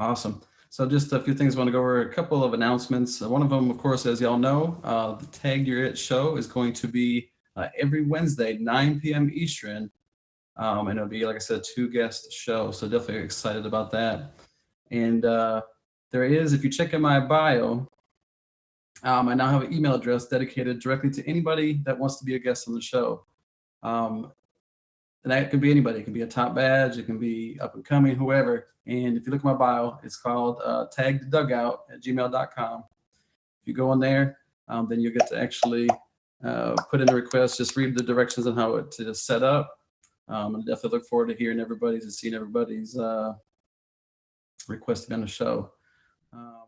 Awesome. So just a few things I want to go over. A couple of announcements. One of them, of course, as y'all know, the Tag Your It show is going to be every Wednesday, 9 p.m. Eastern. And it'll be, like I said, two guest show. So definitely excited about that. And there is, if you check in my bio, I now have an email address dedicated directly to anybody that wants to be a guest on the show. Um, and that can be anybody. It can be a top badge. It can be up and coming, whoever. And if you look at my bio, it's called tagthedugout@gmail.com. If you go in there, then you'll get to actually put in a request. Just read the directions on how it is set up. I definitely look forward to hearing everybody's and seeing everybody's request to be on the show. Um,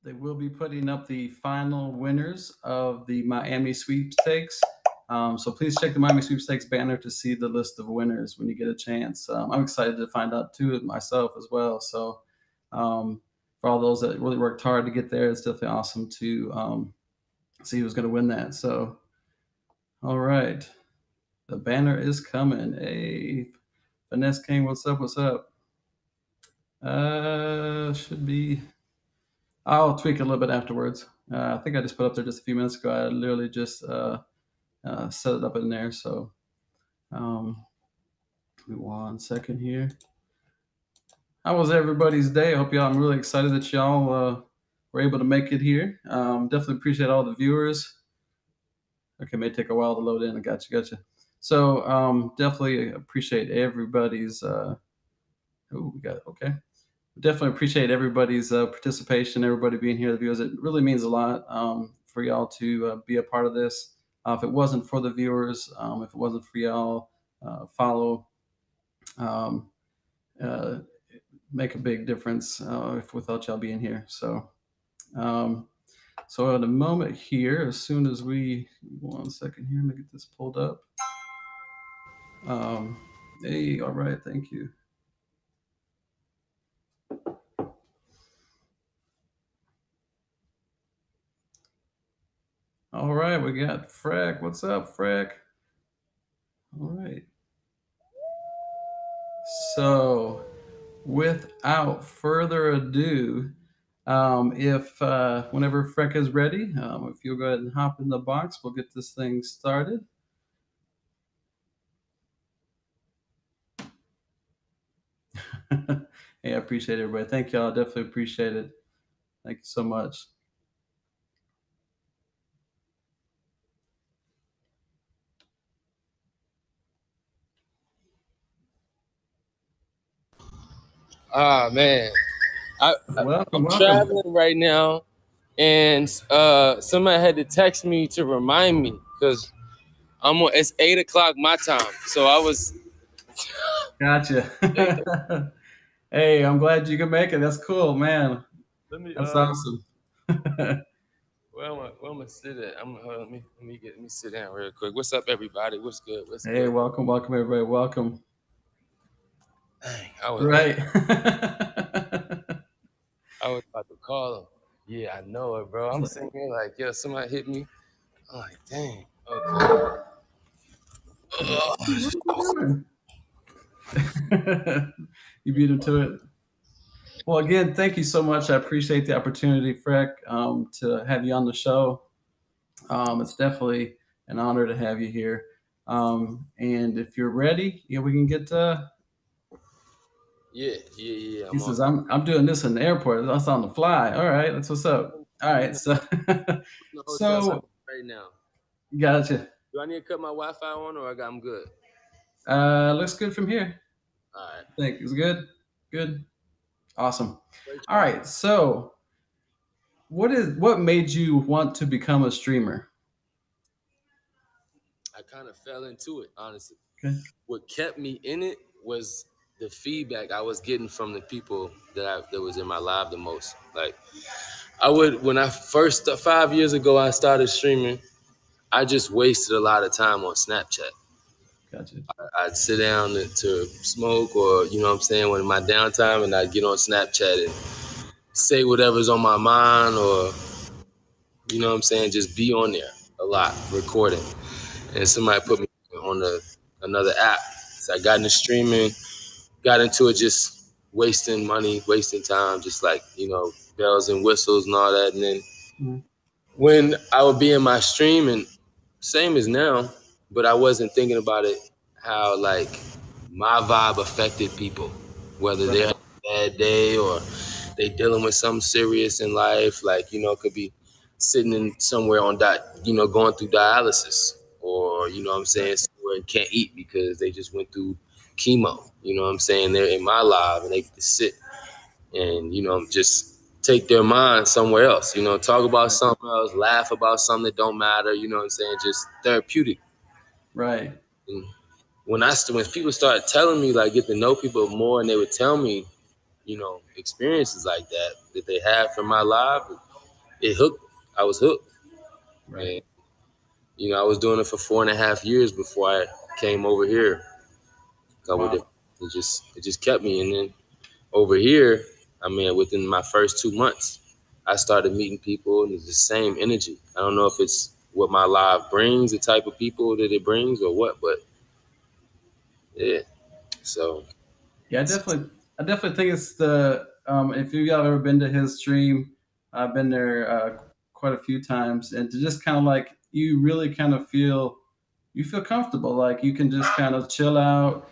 they will be putting up the final winners of the Miami sweepstakes. So please check the Miami sweepstakes banner to see the list of winners when you get a chance. I'm excited to find out too myself as well. So for all those that really worked hard to get there, it's definitely awesome to see who's going to win that. So, all right. The banner is coming. Hey, Finesse King, what's up? What's up? Should be. I'll tweak it a little bit afterwards. I think I just put up there just a few minutes ago. I literally just set it up in there. So, give me 1 second here. How was everybody's day? I hope y'all. I'm really excited that y'all were able to make it here. Definitely appreciate all the viewers. Okay, may take a while to load in. I gotcha. So definitely appreciate everybody's. We got okay. Definitely appreciate everybody's participation, everybody being here, the viewers. It really means a lot for y'all to be a part of this. If it wasn't for the viewers, if it wasn't for y'all, follow, um, make a big difference if without y'all being here. So, so in a moment here, as soon as we 1 second here, let me get this pulled up. Hey, all right, thank you. All right, we got Freck. What's up, Freck? All right. So, without further ado, if whenever Freck is ready, if you'll go ahead and hop in the box, we'll get this thing started. Hey, I appreciate everybody. Thank y'all. I definitely appreciate it. Thank you so much. Ah man, Welcome. I'm traveling right now, and somebody had to text me to remind me because it's 8 o'clock my time. So I was. Gotcha. Hey, I'm glad you can make it. That's cool, man. Let me. That's awesome. Where am I sit at? Let me sit down real quick. What's up, everybody? What's good? Hey, good? welcome, everybody. Welcome. Dang, Right. I was about to call him. Yeah, I know it, bro. I'm sitting here like, yo, somebody hit me. I'm like, dang. Okay. You beat him to it. Well, again, thank you so much. I appreciate the opportunity, Freck, to have you on the show. It's definitely an honor to have you here. And if you're ready, we can get. Yeah. He says, "I'm doing this in the airport. That's on the fly. All right, that's what's up. All right, so right now. Gotcha. Do I need to cut my Wi-Fi on, or I'm good? Looks good from here. All right. I think it's good. Good. Awesome. All right. So, what made you want to become a streamer? I kind of fell into it, honestly. Okay. What kept me in it was the feedback I was getting from the people that was in my live the most. Like, when I first 5 years ago I started streaming, I just wasted a lot of time on Snapchat. Gotcha. I'd sit down to smoke, or what I'm saying, when my downtime, and I'd get on Snapchat and say whatever's on my mind, or what I'm saying, just be on there a lot recording. And somebody put me on another app, so I got into streaming, got into it just wasting money, wasting time, just like, bells and whistles and all that. And then Mm. when I would be in my stream, and same as now, but I wasn't thinking about it how like my vibe affected people, whether they're Right. having a bad day or they dealing with something serious in life, like, could be sitting in somewhere on going through dialysis, or what I'm Right. saying, somewhere and can't eat because they just went through chemo. What I'm saying, they're in my live and they get to sit and just take their mind somewhere else, talk about Right. something else, laugh about something that don't matter, what I'm saying, just therapeutic. Right. And when people started telling me, like, get to know people more, and they would tell me, experiences like that they had from my life, it hooked. I was hooked. Right. And I was doing it for 4.5 years before I came over here. A couple of Wow. different, it just kept me. And then over here, I mean, within my first 2 months, I started meeting people, and it's the same energy. I don't know if it's what my live brings, the type of people that it brings, or what, but yeah. So Yeah, I definitely think it's the if you have ever been to his stream, I've been there quite a few times, and to just kind of like you really kind of feel comfortable, like you can just kind of chill out.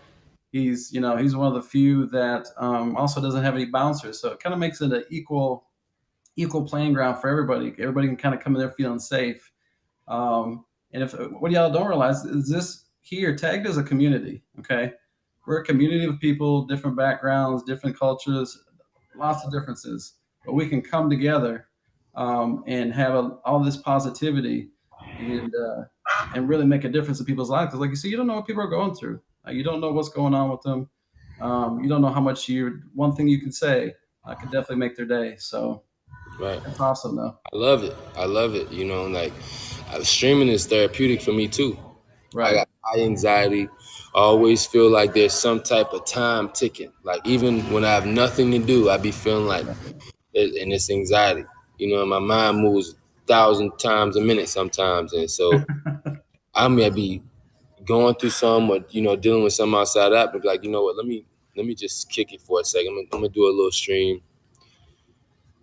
He's one of the few that also doesn't have any bouncers, so it kind of makes it an equal playing ground for everybody. Everybody can kind of come in there feeling safe. And if what y'all don't realize is this here tagged as a community. Okay, we're a community of people, different backgrounds, different cultures, lots of differences, but we can come together and have all this positivity and really make a difference in people's lives. Because, like you see, you don't know what people are going through. You don't know what's going on with them. You don't know how much one thing you can say could definitely make their day. So right. that's awesome, though. I love it. I love it. Like, streaming is therapeutic for me too. I Right. got high anxiety. I always feel like there's some type of time ticking. Like, even when I have nothing to do, I be feeling like Right. and it's anxiety. My mind moves 1,000 times a minute sometimes, and so I may be going through some, or dealing with something outside that, but be like, you know what, let me just kick it for a second. I'm gonna do a little stream,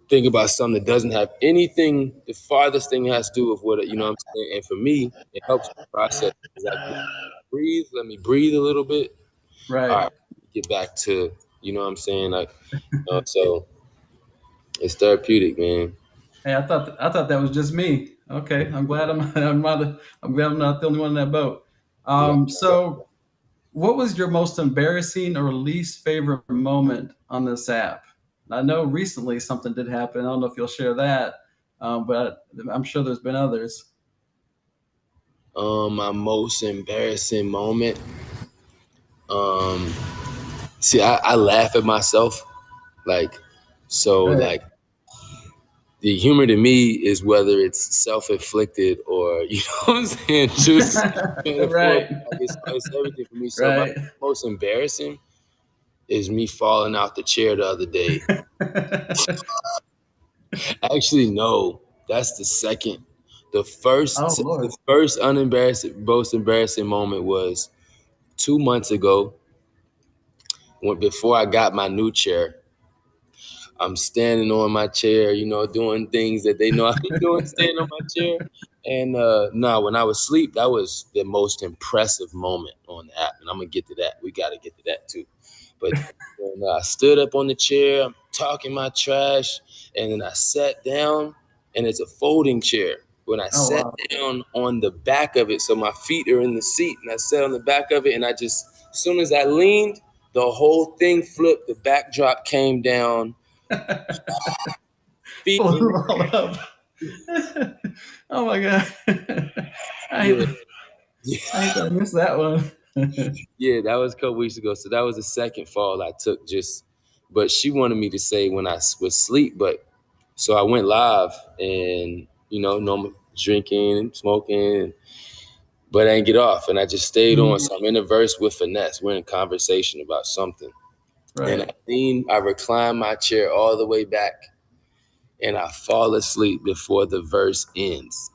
think about something that doesn't have anything. The farthest thing has to do with what I'm saying, and for me, it helps me process. It's like, breathe. Let me breathe a little bit. All Right. right, get back to what I'm saying, like, so it's therapeutic, man. Hey, I thought that was just me. Okay, I'm glad I'm glad I'm not the only one in that boat. Yeah. So what was your most embarrassing or least favorite moment on this app? I know recently something did happen. I don't know if you'll share that, but I'm sure there's been others. My most embarrassing moment. Um, See, I laugh at myself. Like, so, Right. like, the humor to me is whether it's self inflicted or, what I'm saying, just metaphorical. Right. Like, it's everything for me. So, my Right. most embarrassing is me falling out the chair the other day. Actually, no, that's the second. The Oh first, the Lord. first unembarrassing, most embarrassing moment was 2 months ago, when before I got my new chair. I'm standing on my chair, doing things that they know I be doing, standing on my chair. And no, when I was asleep, that was the most impressive moment on the app. And I'm gonna get to that. We gotta get to that too. But when I stood up on the chair, I'm talking my trash, and then I sat down, and it's a folding chair. When I Oh sat wow. down on the back of it, so my feet are in the seat, and I sat on the back of it, and as soon as I leaned, the whole thing flipped, the backdrop came down, feet Pull in it all up. Oh my god. I hate yeah, I hate that I missed that one. yeah, that was a couple weeks ago. So that was the second fall I took. But she wanted me to say when I was asleep. But so I went live, and normal drinking and smoking, but I didn't get off, and I just stayed on. Mhm. So I'm in a verse with Finesse. We're in conversation about something, and Right. I recline my chair all the way back, and I fall asleep before the verse ends.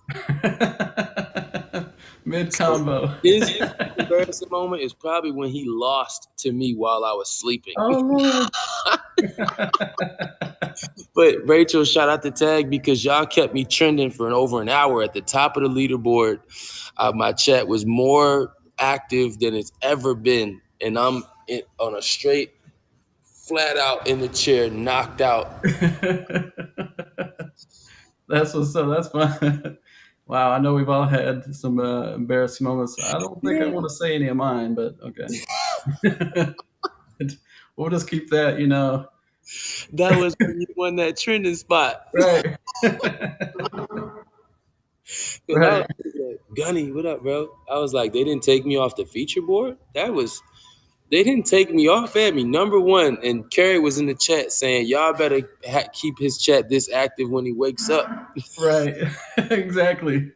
Mid So combo. his embarrassing moment is probably when he lost to me while I was sleeping. Oh Lord. But Rachel, shout out to Tag because y'all kept me trending for over an hour at the top of the leaderboard. My chat was more active than it's ever been, and on a straight, flat out in the chair, knocked out. That's what's up. That's fun. Wow, I know we've all had some embarrassing moments. I don't think I Yeah, want to say any of mine, but okay. We'll just keep that, that was when you won that trending spot. right. Cause I was Right. like, Gunny, what up, bro? I was like, they didn't take me off the feature board. They didn't take me off at me. Number one, and Kerry was in the chat saying, y'all better keep his chat this active when he wakes up. Right. Exactly.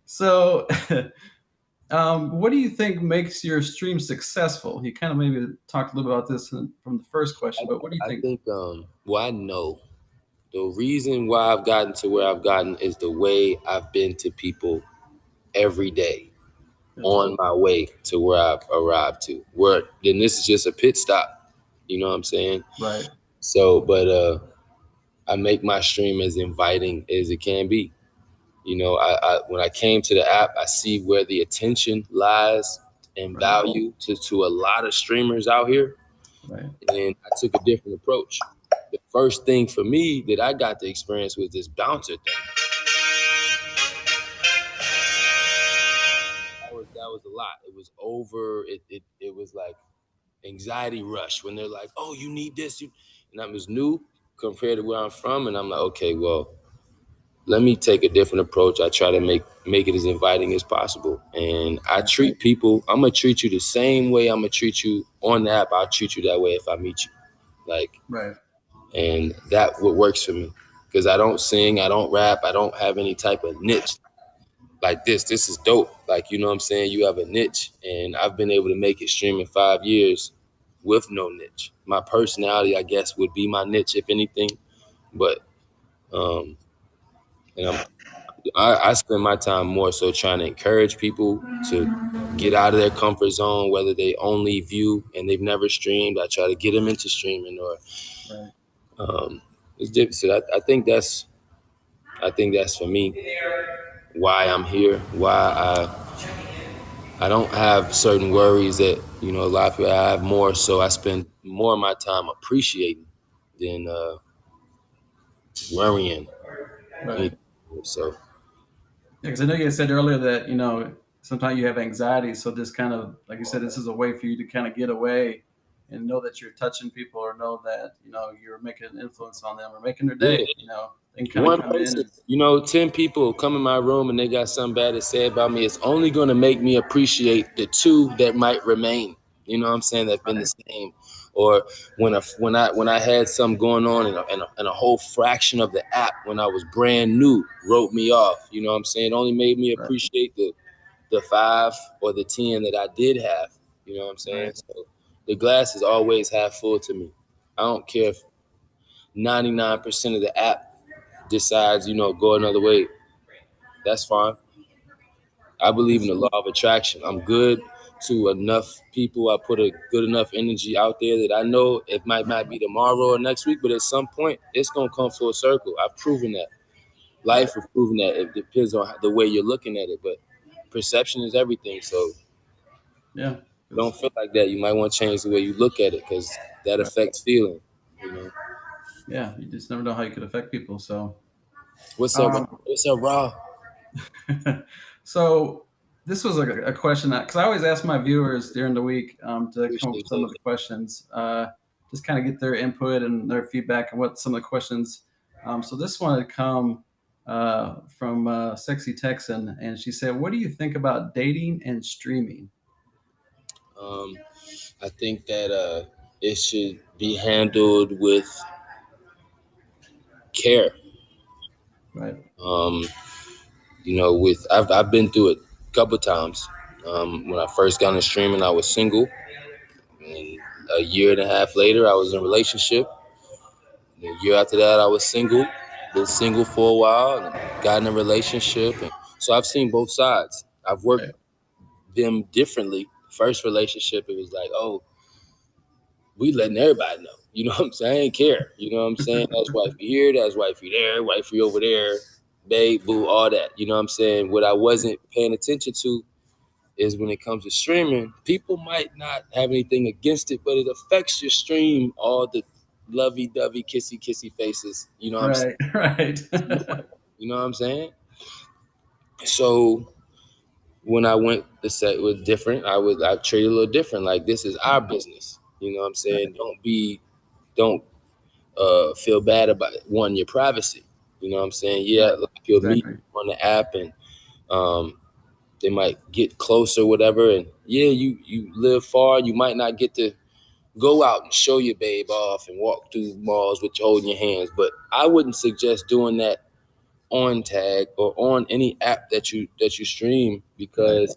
So, what do you think makes your stream successful? You kind of maybe talked a little about this from the first question, but what do you I think? think, well, I know the reason why I've gotten to where I've gotten is the way I've been to people every day Yeah, on my way to where I've arrived to. Where then this is just a pit stop. You know what I'm saying? right. So, but I make my stream as inviting as it can be. I when I came to the app, I see where the attention lies and Right. value to a lot of streamers out here, Right. and I took a different approach. The first thing for me that I got to experience was this bouncer thing. That was a lot. It was over. It was like anxiety rush when they're like, "Oh, you need this," and I was new compared to where I'm from, and I'm like, okay, well, let me take a different approach. I try to make it as inviting as possible, and I Right. treat people. I'm gonna treat you the same way I'm gonna treat you on the app. I'll treat you that way if I meet you, like, Right. and that what works for me because I don't sing, I don't rap, I don't have any type of niche like this. This is dope. Like, you know what I'm saying? You have a niche, and I've been able to make it stream in 5 years with no niche. My personality, I guess, would be my niche if anything, but um, and I spend my time more so trying to encourage people to get out of their comfort zone, whether they only view and they've never streamed. I try to get them into streaming, or Right. it's different. So I think that's for me why I'm here, why I don't have certain worries that a lot of people have more. So I spend more of my time appreciating than worrying Right. anything. So Yeah, because I know you said earlier that sometimes you have anxiety, so this kind of like you said, this is a way for you to kind of get away and know that you're touching people, or know that you're making an influence on them or making their day. yeah, They can kind of one come in person, and 10 people come in my room and they got something bad to say about me, it's only going to make me appreciate the two that might remain. You know what I'm saying? That's been the right. same. Or when I had something going on and a whole fraction of the app when I was brand new wrote me off. You know what I'm saying? It only made me Right. appreciate the 5 or the 10 that I did have. You know what I'm saying? Right. So the glass is always half full to me. I don't care if 99% of the app decides, go another way. That's fine. I believe in Yes. the law of attraction. I'm good to enough people. I put a good enough energy out there that I know it might not be tomorrow or next week, but at some point it's gonna come full circle. I've proven that. Right. Life has proven that. It depends on the way you're looking at it, but perception is everything. So Yeah. don't 'Cause- feel like that. You might want to change the way you look at it because that right. affects feeling. You know. Yeah. You just never know how you could affect people. So, What's up? um, What's up, Raw? so this was a question that because I always ask my viewers during the week to come up with Appreciate some that. of the questions, just kind of get their input and their feedback on what some of the questions. So this one had come from Sexy Texan, and she said, "What do you think about dating and streaming?" Um, I think that it should be handled with care. Right. Um, with I've been through it a couple times. When I first got into streaming, I was single, and a year and a half later, I was in a relationship. And a year after that, I was single. Been single for a while, and got in a relationship, and So I've seen both sides. I've Right. worked them differently. First relationship, it was like, oh, we letting everybody know. You know what I'm saying? I ain't care. You know what I'm saying? That's wifey here, that's wifey there, wifey over there, babe, boo, all that. You know what I'm saying? What I wasn't paying attention to is when it comes to streaming, people might not have anything against it, but it affects your stream, all the lovey-dovey, kissy faces. You know what I'm saying? Right. Right. You know what I'm saying? So when I went the set was different, I treated a little different. Like, this is our business. You know what I'm saying? Don't feel bad about one, your privacy. You know what I'm saying? Yeah, Right. like you'll meet Exactly. on the app and um, they might get close or whatever. And yeah, you live far, you might not get to go out and show your babe off and walk through malls with you holding your hands. But I wouldn't suggest doing that on Tag or on any app that you stream, Right. because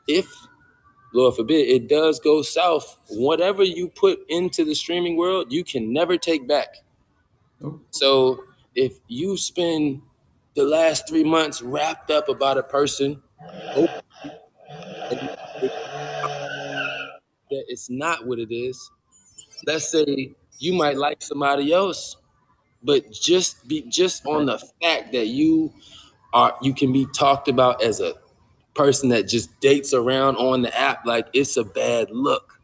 if, Lord forbid, it does go south, whatever you put into the streaming world, you can never take back. Oh, So if you spend the last 3 months wrapped up about a person, hope and that it's not what it is. Let's say you might like somebody else, but just on right. the fact that you can be talked about as a person that just dates around on the app, like, it's a bad look.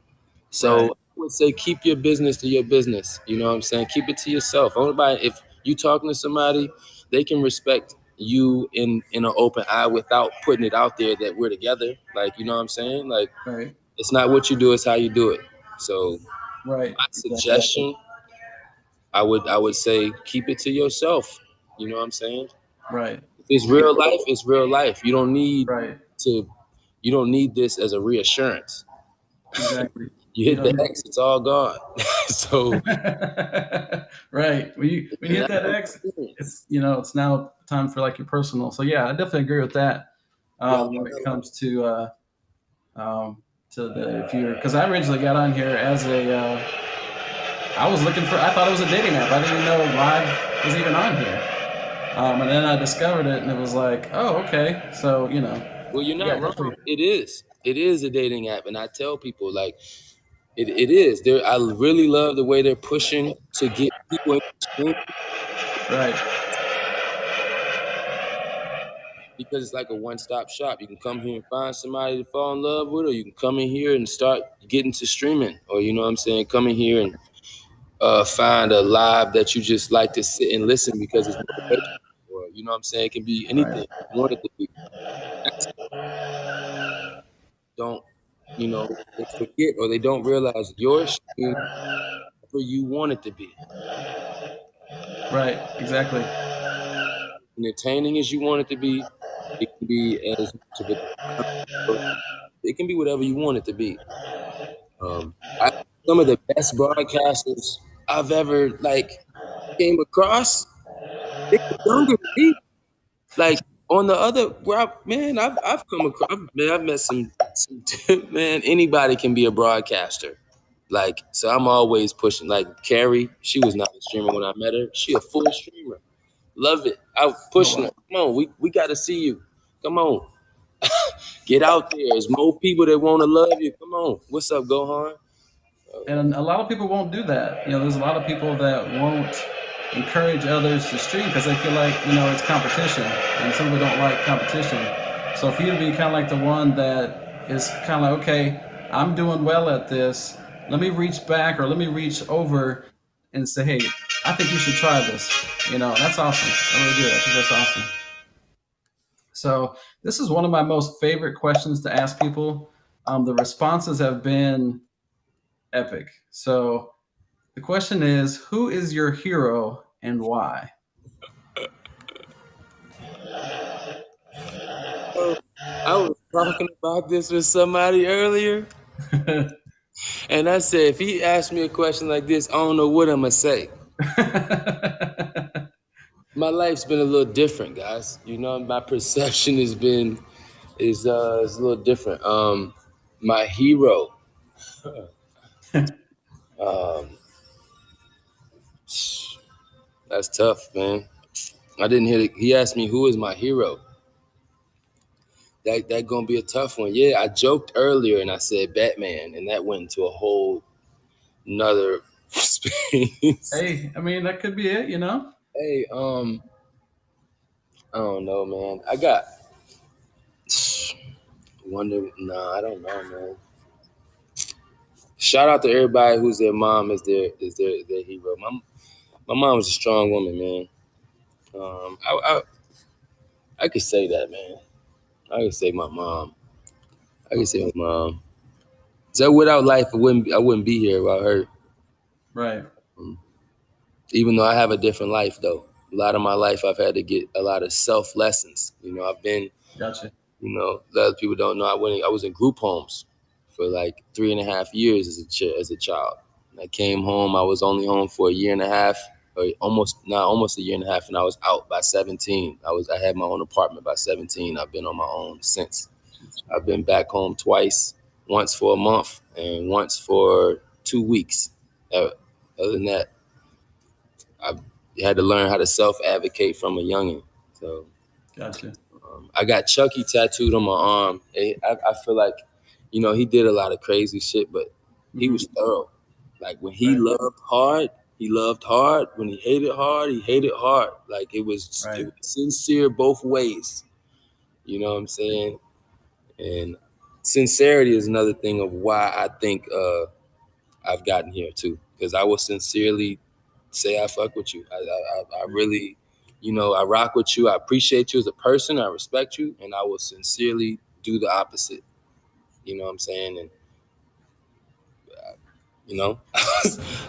So Right. I would say keep your business to your business. You know what I'm saying? Keep it to yourself. If you talking to somebody, they can respect you in an open eye without putting it out there that we're together. Like, you know what I'm saying? Like, Right. it's not what you do, it's how you do it. So Right. my Exactly. suggestion, I would say keep it to yourself. You know what I'm saying? Right. If it's real life, it's real life. Right. To you don't need this as a reassurance. Exactly. You You hit the don't. X, it's all gone. So Right. When you and hit that's that my X, experience. it's now time for like your personal. So yeah, I definitely agree with that. Yeah. When it comes um, to the if you're because I originally got on here as a I was looking for I thought it was a dating app. I didn't even know Live was even on here. And then I discovered it, and it was like, oh, okay. So Well, you're yeah, not wrong. definitely. It is. It is a dating app, and I tell people, like, it is. I really love the way they're pushing to get people in the stream, Right. because it's like a one-stop shop. You can come here and find somebody to fall in love with, or you can come in here and start getting to streaming, or, you know what I'm saying, come in here and find a live that you just like to sit and listen because it's motivational, or, you know what I'm saying, it can be anything Right. you want it to be. Don't, they forget or they don't realize your stream where you want it to be. Right. Exactly. Entertaining as you want it to be, it can be as much of a, it can be whatever you want it to be. I Some of the best broadcasters I've ever came across, they were younger than me. Like, on the other, man, I've come across, man, I've met some man. Anybody can be a broadcaster. Like, so I'm always pushing. Like Carrie, she was not a streamer when I met her. She a full streamer. Love it. I was Oh pushing her. wow. Come on, we got to see you. Come on, get out there. There's more people that want to love you. Come on. What's up, Gohan? And a lot of people won't do that. There's a lot of people that won't encourage others to stream because they feel like it's competition, and some people don't like competition. So for you to be kind of like the one that is kind of like, okay, I'm doing well at this. Let me reach back or let me reach over and say, hey, I think you should try this. That's awesome. I really do. I think that's awesome. So this is one of my most favorite questions to ask people. The responses have been epic. So the question is, who is your hero and why? So, I was talking about this with somebody earlier, and I said, if he asked me a question like this, I don't know what I'm gonna say. My life's been a little different, guys. My perception is a little different. My hero. Um, that's tough, man. I didn't hear it. He asked me who is my hero. that gonna be a tough one. Yeah, I joked earlier and I said Batman, and that went into a whole another space. Hey, I mean that could be it, you know. Hey, I don't know, man. I got wonder. Nah, I don't know, man. Shout out to everybody who's their mom is their hero. My mom was a strong woman, man. I could say that, man. I could say my mom. I could say my mom. So without life, I wouldn't be here without her. Right. Um, Even though I have a different life, though, a lot of my life I've had to get a lot of self lessons. I've been. Gotcha. A lot of people don't know. I was in group homes for like 3.5 years as a child. And I came home. I was only home for a year and a half, or almost a year and a half, and I was out by 17. I had my own apartment by 17. I've been on my own since. I've been back home twice, once for a month and once for 2 weeks. Other than that, I had to learn how to self advocate from a youngin. So Gotcha. I got Chucky tattooed on my arm. And I feel like, he did a lot of crazy shit, but he Hmm. was thorough. Like when he Right. loved hard, he loved hard. When he hated hard. Like it Right. was sincere both ways. You know what I'm saying? And sincerity is another thing of why I think I've gotten here too, because I will sincerely say I fuck with you. I really, I rock with you. I appreciate you as a person. I respect you, and I will sincerely do the opposite. You know what I'm saying? And you know,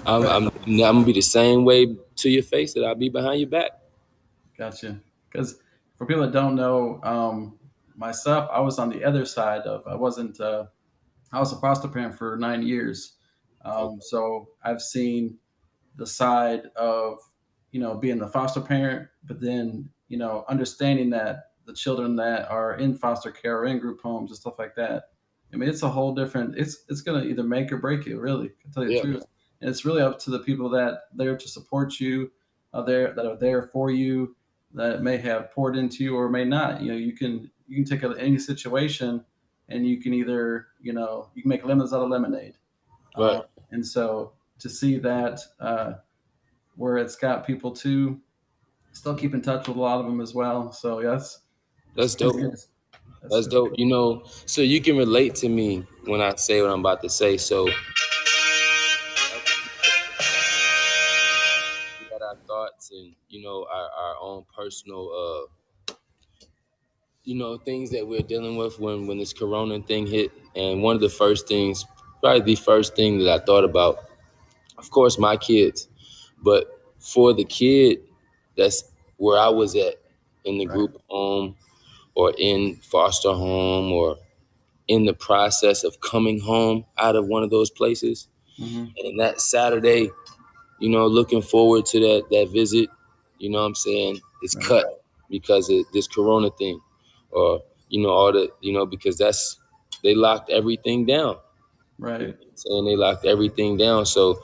Right. I'm gonna be the same way to your face that I'll be behind your back. Gotcha. Because for people that don't know, myself, I was on the other side of. I wasn't. I was a foster parent for 9 years, Okay. so I've seen the side of being the foster parent, but then understanding that the children that are in foster care or in group homes and stuff like that. I mean, it's a whole different. It's gonna either make or break you, really. To tell you the Yeah. truth, and it's really up to the people that there to support you, are there for you, that may have poured into you or may not. You can take any situation, and you can either you can make lemons out of lemonade. Right. And so to see that where it's got people to still keep in touch with a lot of them as well. So yeah, That's that's dope. good. That's That's just dope. So you can relate to me when I say what I'm about to say. So we had our thoughts and our own personal things that we're dealing with when this corona thing hit. And one of the first things, probably the first thing that I thought about, of course, my kids, but for the kid that's where I was at, in the right. group home or in foster home or in the process of coming home out of one of those places. Hmm. And that Saturday, looking forward to that visit, what I'm saying, it's Right. cut because of this corona thing. Or, all the, because they locked everything down. You know Right. what I'm saying? They locked everything down. So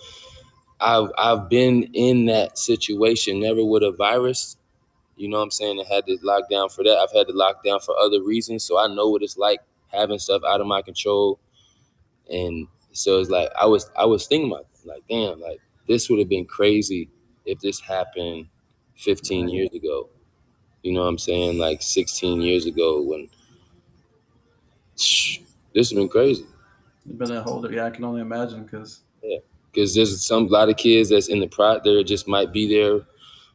I've been in that situation, never with a virus, what I'm saying, I had to lock down for that. I've had to lock down for other reasons. So I know what it's like having stuff out of my control. And so it's like I was thinking about it, like, damn, like this would have been crazy if this happened 15 Right. years ago. You know what I'm saying? Like 16 years ago when this has been crazy. It's been a whole. Yeah, I can only imagine because. Yeah. Because there's some lot of kids that's in the that just might be there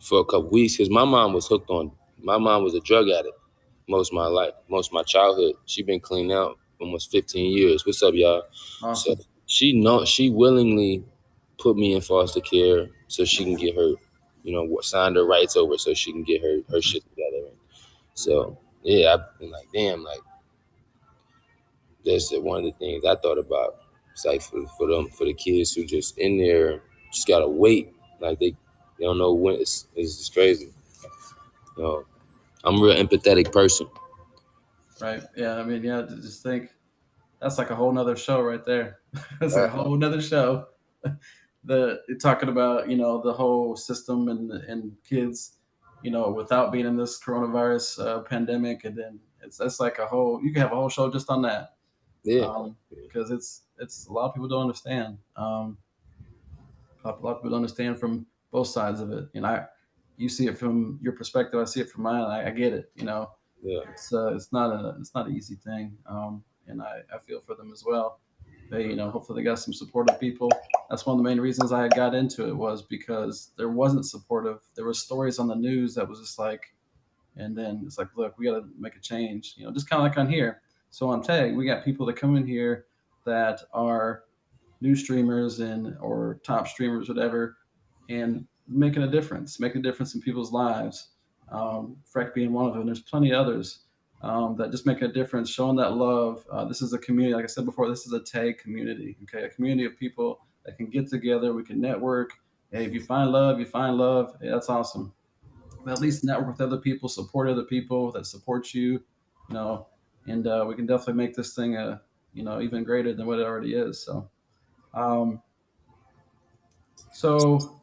for a couple weeks. Because my mom was a drug addict most of my life, most of my childhood. She been clean out almost 15 years. What's up, y'all? So Awesome. she willingly put me in foster care so she can get her, signed her rights over so she can get her shit together. So yeah, I've been like, damn, like that's one of the things I thought about. It's like for the kids who just in there just gotta wait, like they don't know when. It's just crazy. You know, I'm a real empathetic person. Right. Yeah. I mean, yeah. To just think that's like a whole nother show right there. That's like a whole nother show. The talking about the whole system and kids without being in this coronavirus pandemic, and then it's that's like a whole. You can have a whole show just on that, Yeah. because it's a lot of people don't understand. A lot of people don't understand from both sides of it. And you see it from your perspective. I see it from mine. I get it. Yeah. It's not an easy thing. And I feel for them as well. They, hopefully they got some supportive people. That's one of the main reasons I got into it, was because there wasn't supportive. There were stories on the news that was just like, and then it's like, look, we got to make a change. Just kind of like on here. So on Tag, we got people that come in here that are new streamers and or top streamers, whatever, and making a difference in people's lives. Freck being one of them. There's plenty of others that just make a difference, showing that love. This is a community, like I said before. This is a tag community, okay? A community of people that can get together. We can network. Hey, if you find love, you find love. Hey, that's awesome. But at least network with other people, support other people that support you, and we can definitely make this thing even greater than what it already is. Um, so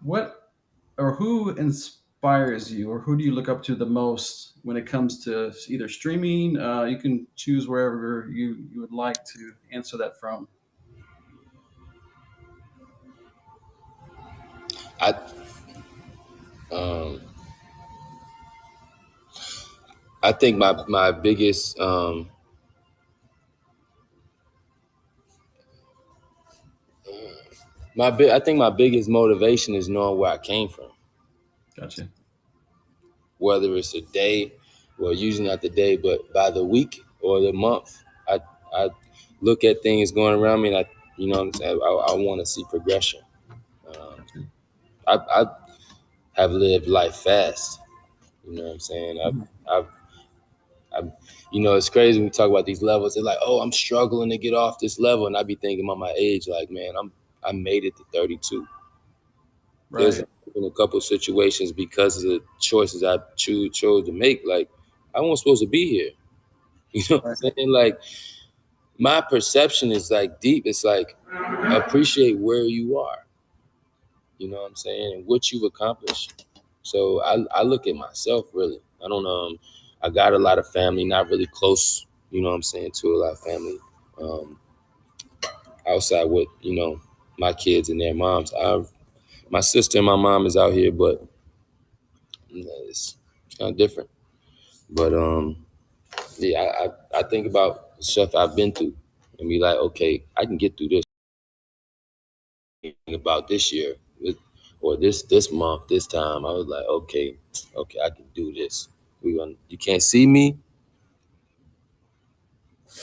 what or who inspires you, or who do you look up to the most when it comes to either streaming? You can choose wherever you would like to answer that from. I um I think my biggest I think my biggest motivation is knowing where I came from. Gotcha. Whether it's a day, well, usually not the day, but by the week or the month, I look at things going around me, and you know what I'm saying, I want to see progression. Um, Gotcha. I have lived life fast. You know what I'm saying? Mhm. I've it's crazy when we talk about these levels. They're like, oh, I'm struggling to get off this level, and I be thinking about my age, like, man, I made it to 32. There's Right. been a couple of situations because of the choices I chose to make. Like, I wasn't supposed to be here. You know what Right. I'm saying? Like, my perception is like deep. It's like, appreciate where you are. You know what I'm saying? And what you've accomplished. So I look at myself really. I don't I got a lot of family, not really close, you know what I'm saying, to a lot of family. Um, outside with, my kids and their moms. My sister and my mom is out here, but it's kind of different. But yeah, I think about stuff I've been through and be like, okay, I can get through this. About this year or this month, this time, I was like, okay, I can do this. You can't see me.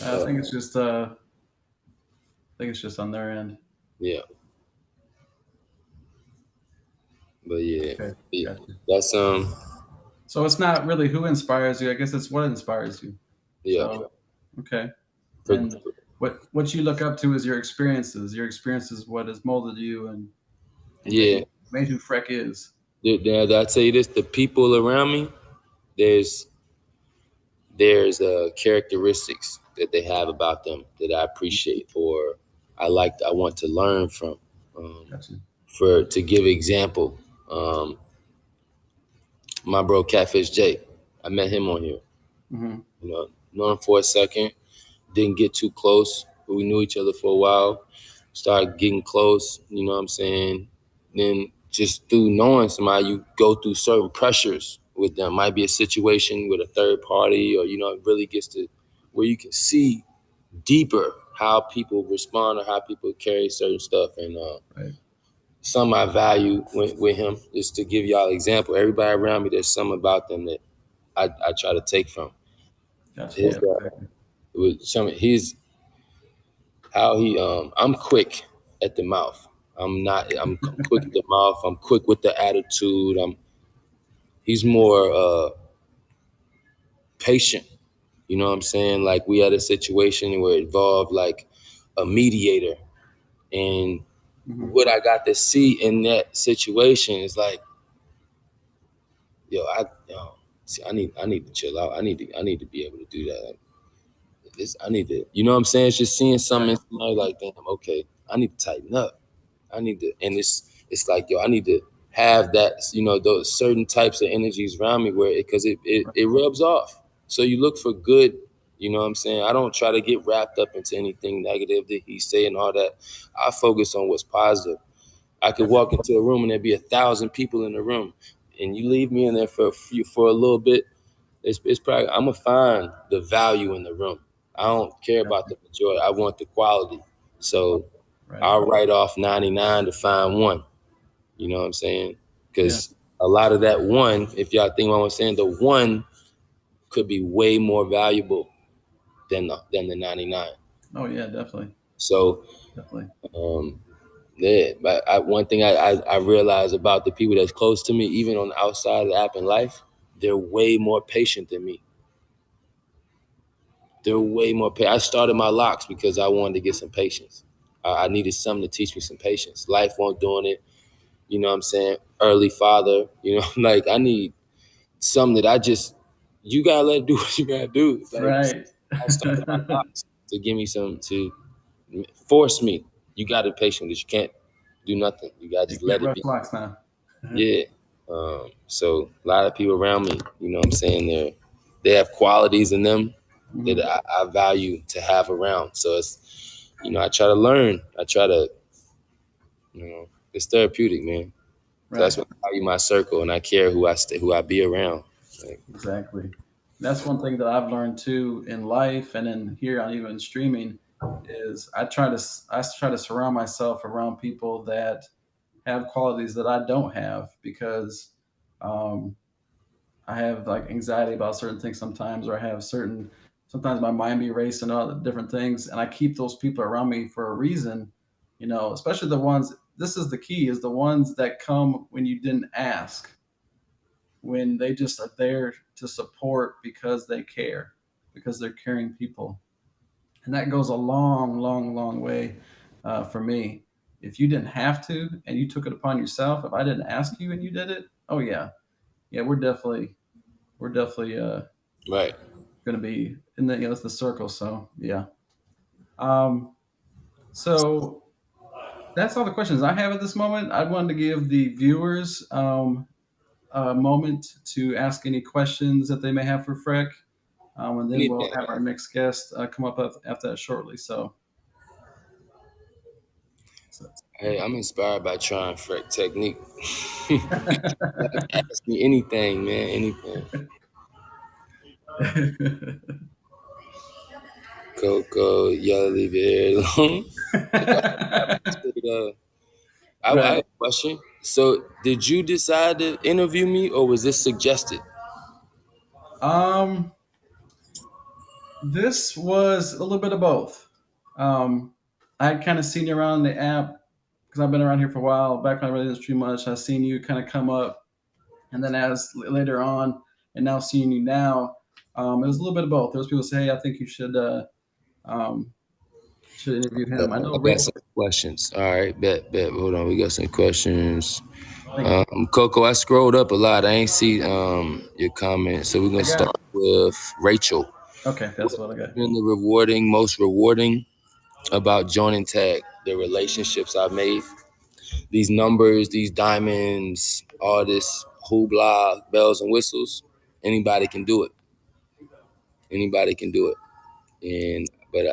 I Uh, think it's just on their end. yeah, but yeah, Okay. yeah, Gotcha. that's So it's not really who inspires you. I guess it's what inspires you. yeah, So okay. for, And what you look up to is your experiences. Your experiences, what has molded you and yeah. made who Freck is. I tell you this: the people around me, there's characteristics that they have about them that I appreciate, or I want to learn from. Um, Gotcha. for to give example, um, my bro Catfish J, I met him on here. Hmm. Known him for a second, didn't get too close, but we knew each other for a while. Started getting close, you know what I'm saying? Then just through knowing somebody, you go through certain pressures with them. Might be a situation with a third party, or it really gets to where you can see deeper how people respond or how people carry certain stuff. And Right. some I value with him is to give y'all example. Everybody around me, there's something about them that I try to take from. Gotcha. His Yeah. Exactly. with some his how he I'm quick at the mouth. I'm quick at the mouth. I'm quick with the attitude. He's more patient. You know what I'm saying? Like, we had a situation where it involved like a mediator, and Hmm. what I got to see in that situation is like, see, I need to chill out. I need to be able to do that. Like, I need to, you know what I'm saying? It's just seeing something Right. in somebody like, damn, okay, I need to tighten up. I need to, and it's like, yo, I need to. have that, those certain types of energies around me where because it rubs off. So you look for good, you know what I'm saying? I don't try to get wrapped up into anything negative that he's saying, all that. I focus on what's positive. I could walk into a room and there'd be 1,000 people in the room, and you leave me in there for a little bit. It's probably I'm gonna find the value in the room. I don't care about the majority. I want the quality. So Right. I'll write off 99 to find one. You know what I'm saying? Yeah. Because a lot of that one, if y'all think what I'm saying, the one could be way more valuable than the 99. Oh yeah, definitely. So Definitely. um, yeah, but one thing I realize about the people that's close to me, even on the outside of the app in life, they're way more patient than me. They're way more patient. I started my locks because I wanted to get some patience. I needed something to teach me some patience. Life won't doing it. You know what I'm saying? Early father. You know, like I need something that you gotta let it do what you gotta do. Like Right. I started my locks to give me some to force me. You gotta be patient because you can't do nothing. You gotta You just can't let it rush be. locks now. Yeah. So a lot of people around me, you know what I'm saying, they have qualities in them that Mhm. I value to have around. So it's, I try to learn. I try to, it's therapeutic, man. So that's Right. why I value my circle and I care who I be around. Like, Exactly. That's one thing that I've learned too in life and in here on even streaming is I try to surround myself around people that have qualities that I don't have because um, I have like anxiety about certain things sometimes, or I have sometimes my mind be racing all the different things, and I keep those people around me for a reason, especially the ones. This is the key: is the ones that come when you didn't ask, when they just are there to support because they care, because they're caring people, and that goes a long, long, long way for me. If you didn't have to and you took it upon yourself, if I didn't ask you and you did it, oh yeah, yeah, we're definitely right. going to be in the it's the circle. So yeah. Um, so that's all the questions I have at this moment. I wanted to give the viewers a moment to ask any questions that they may have for Freck, and then we'll Anything. have our next guest come up after that shortly. So Hey, I'm inspired by trying Freck technique. Ask me anything, man. Anything. Coco, y'all leave your hair alone. I have right. a question. So, did you decide to interview me, or was this suggested? Um, this was a little bit of both. Um, I kind of seen you around the app because I've been around here for a while. Back when I really didn't stream much, I seen you kind of come up, and then as later on, and now seeing you now, it was a little bit of both. There was people say, "Hey, I think um, should interview him." I know I got Rachel. some questions. All right, bet. Hold on, we got some questions. I think Coco, I scrolled up a lot. I ain't see your comment, so we're I gonna got. start with Rachel. Okay, that's what I got. Been most rewarding about joining tag, the relationships I've made, these numbers, these diamonds, all this hoopla, bells and whistles. Anybody can do it. Anybody can do it. But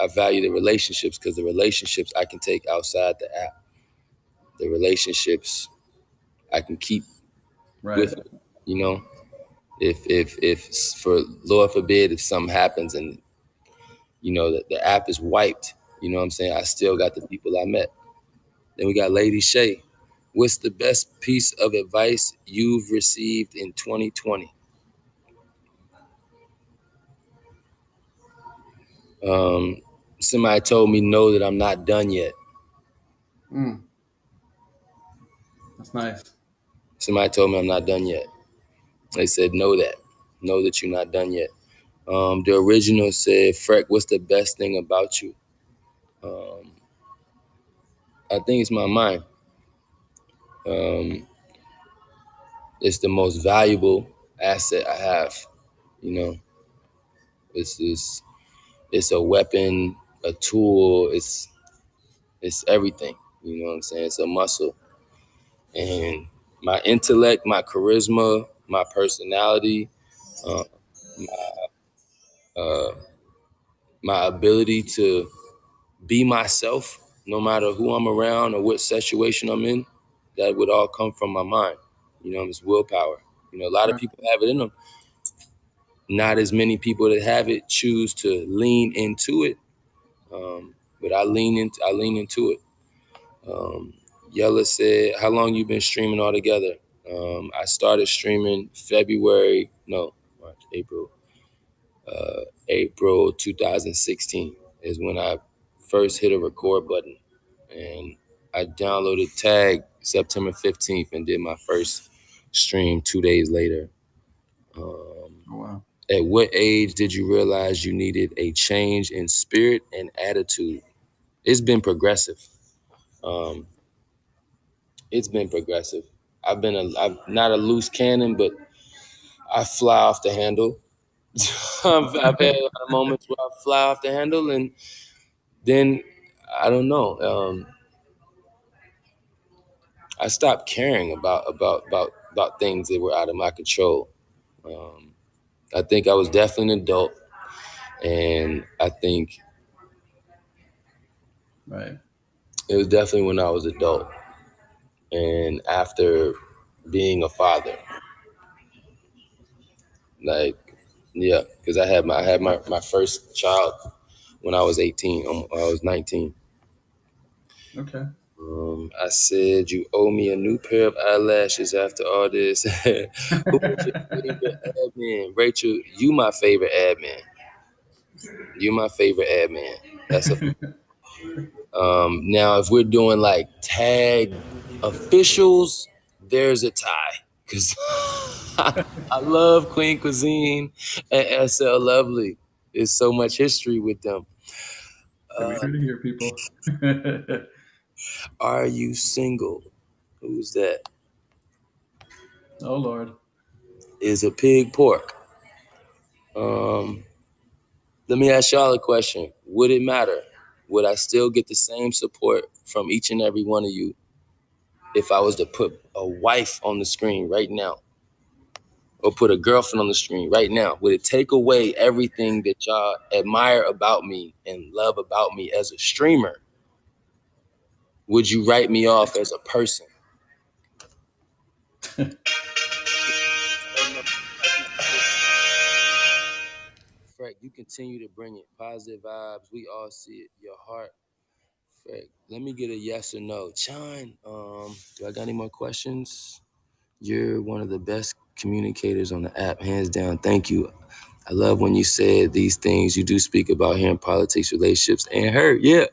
I value the relationships because the relationships I can take outside the app. The relationships I can keep Right. with me. You know, if for Lord forbid if something happens and the app is wiped, you know what I'm saying? I still got the people I met. Then we got Lady Shay. What's the best piece of advice you've received in 2020? Um, Somebody told me no that I'm not done yet. Mm, that's nice. Somebody told me I'm not done yet. They said know that you're not done yet. The original said, Freck, what's the best thing about you? Um, I think it's my mind. Um, it's the most valuable asset I have. You know, it's a weapon, a tool. It's everything. You know what I'm saying? It's a muscle, and my intellect, my charisma, my personality, uh, uh, my ability to be myself, no matter who I'm around or what situation I'm in. That would all come from my mind. You know, it's willpower. You know, a lot of Right. people have it in them. Not as many people that have it choose to lean into it, but I lean into it. Um, Yella said, "How long you been streaming altogether?" I started streaming February, no, March, April 2016 is when I first hit a record button, and I downloaded Tag September 15th and did my first stream 2 days later. Oh, wow. At what age did you realize you needed a change in spirit and attitude? It's been progressive. Um, it's been progressive. I'm not a loose cannon, but I fly off the handle. I've had a lot of moments where I fly off the handle, and then I don't know. I stopped caring about things that were out of my control. Um, I think I was definitely an adult, and I think Right. it was definitely when I was adult and after being a father. Like, yeah, because I had my first child when I was 18. I was 19. Okay. I said you owe me a new pair of eyelashes after all this. Who was your favorite admin? Rachel, you my favorite admin. You my favorite admin. That's a now if we're doing like tag officials, there's a tie. Cause I love Queen Cuisine and SL Lovely. There's so much history with them. Okay, we're here to hear people. Are you single? Who's that? Oh, Lord. Is a pig pork? Um, Let me ask y'all a question. Would it matter? Would I still get the same support from each and every one of you if I was to put a wife on the screen right now or put a girlfriend on the screen right now? Would it take away everything that y'all admire about me and love about me as a streamer? Would you write me off as a person? Freck, you continue to bring it. Positive vibes. We all see it. Your heart. Freck, let me get a yes or no. John, do I got any more questions? You're one of the best communicators on the app, hands down. Thank you. I love when you said these things you do speak about here in politics, relationships, and her. Yeah,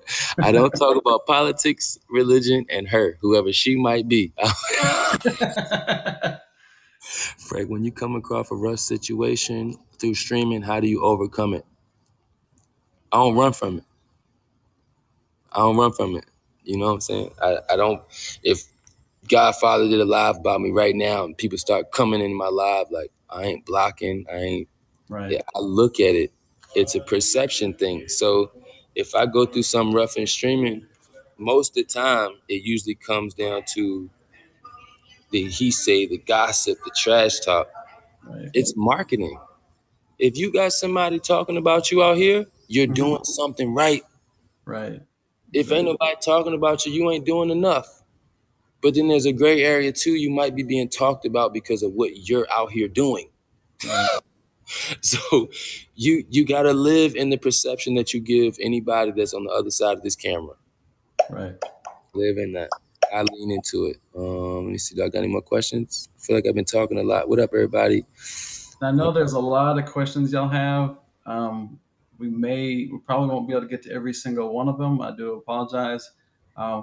I don't talk about politics, religion, and her, whoever she might be. Frank, when you come across a rough situation through streaming, how do you overcome it? I don't run from it. I don't run from it. You know what I'm saying? I don't, if Godfather did a live about me right now and people start coming in my live, like, I ain't blocking, I ain't, Right. yeah, I look at it, it's a perception thing. So if I go through some rough in streaming, most of the time it usually comes down to the he say, the gossip, the trash talk. Right. It's marketing. If you got somebody talking about you out here, you're Mhm. doing something right. Right. If ain't Exactly. nobody talking about you, you ain't doing enough. But then there's a gray area too. You might be being talked about because of what you're out here doing. Right. So you gotta live in the perception that you give anybody that's on the other side of this camera. Right. Live in that. I lean into it. Let me see. Do I got any more questions? I feel like I've been talking a lot. What up, everybody? I know there's a lot of questions y'all have. Um, we probably won't be able to get to every single one of them. I do apologize.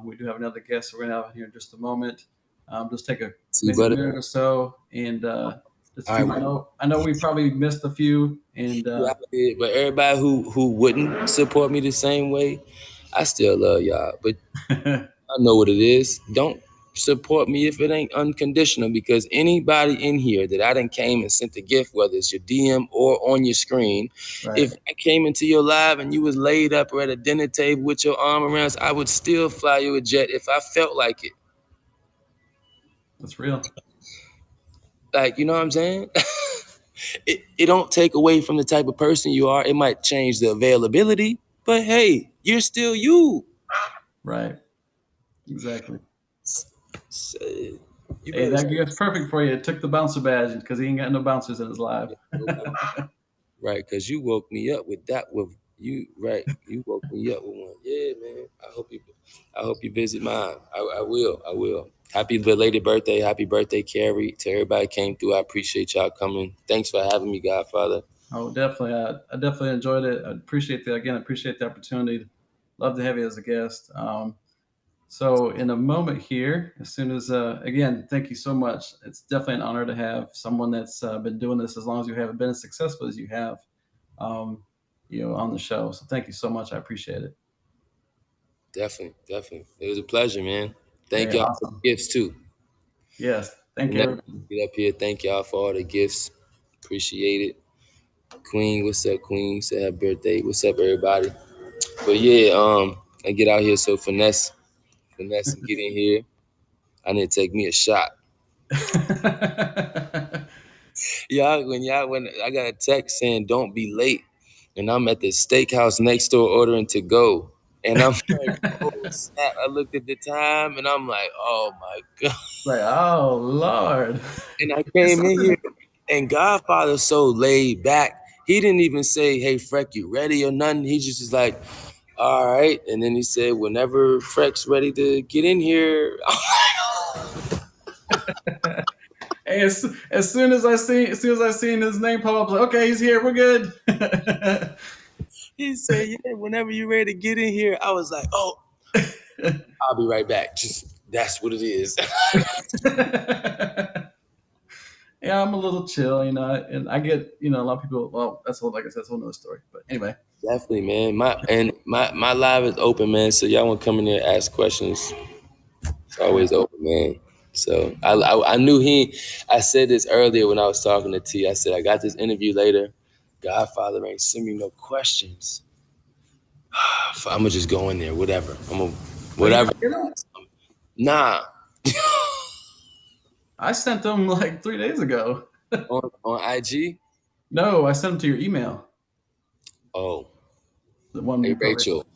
We do have another guest we're gonna have here in just a moment. Just take a See, maybe a brother. minute or so, and just a All few. right. I know we probably missed a few, and Yeah, I did. But everybody who wouldn't support me the same way, I still love y'all. But I know what it is. Don't support me if it ain't unconditional, because anybody in here that I done came and sent a gift, whether it's your DM or on your screen, right. if I came into your live and you was laid up or at a dinner table with your arm around us, I would still fly you a jet if I felt like it. That's real. Like, you know what I'm saying? It don't take away from the type of person you are. It might change the availability, but hey, you're still you. Right. Exactly. So, you Hey, better that stay. gift's perfect for you. It took the bouncer badge because he ain't got no bouncers in his life. Right, because you woke me up with that. With you, right? You woke me up with one. Yeah, man. I hope you visit mine. I will. I will. Happy belated birthday. Happy birthday, Carrie. To everybody came through. I appreciate y'all coming. Thanks for having me, Godfather. Oh, definitely. I definitely enjoyed it. I appreciate the again. I appreciate the opportunity. Love to have you as a guest. So in a moment here, as soon as again, thank you so much. It's definitely an honor to have someone that's been doing this as long as you have, been as successful as you have, um, on the show. So thank you so much. I appreciate it. Definitely, definitely. It was a pleasure, man. Thank Hey, y'all for awesome. the gifts too. Yes, thank And that you. get up here. Thank y'all for all the gifts. Appreciate it. Queen, what's up, Queen? Said happy birthday. What's up, everybody? But yeah, I get out here so finesse and get in here. I need to take me a shot. When I got a text saying don't be late, and I'm at the steakhouse next door ordering to go, and I'm like, oh snap! I looked at the time, and I'm like, oh my god! Like, oh Lord. And I It's came in something. here, and Godfather's so laid back. He didn't even say, "Hey, Freck, you ready?" or nothing. He just was like, "All right," and then he said, "Whenever Freck's ready to get in here." Hey, as soon as I seen his name pop up, I was like, okay, he's here. We're good. He said, "Yeah, whenever you're ready to get in here." I was like, "Oh, I'll be right back." Just that's what it is. Yeah, I'm a little chill, and I get, a lot of people. Well, that's whole, like I said, that's a whole nother story. But anyway, Definitely, man. My live is open, man. So y'all want to come in there and ask questions? It's always open, man. So I knew he. I said this earlier when I was talking to T. I said I got this interview later. Godfather ain't send me no questions. I'm gonna just go in there, whatever. I'm gonna oh, you whatever. didn't get him? Nah, I sent them like 3 days ago. on IG. No, I sent them to your email, Oh, the one hey you put Rachel,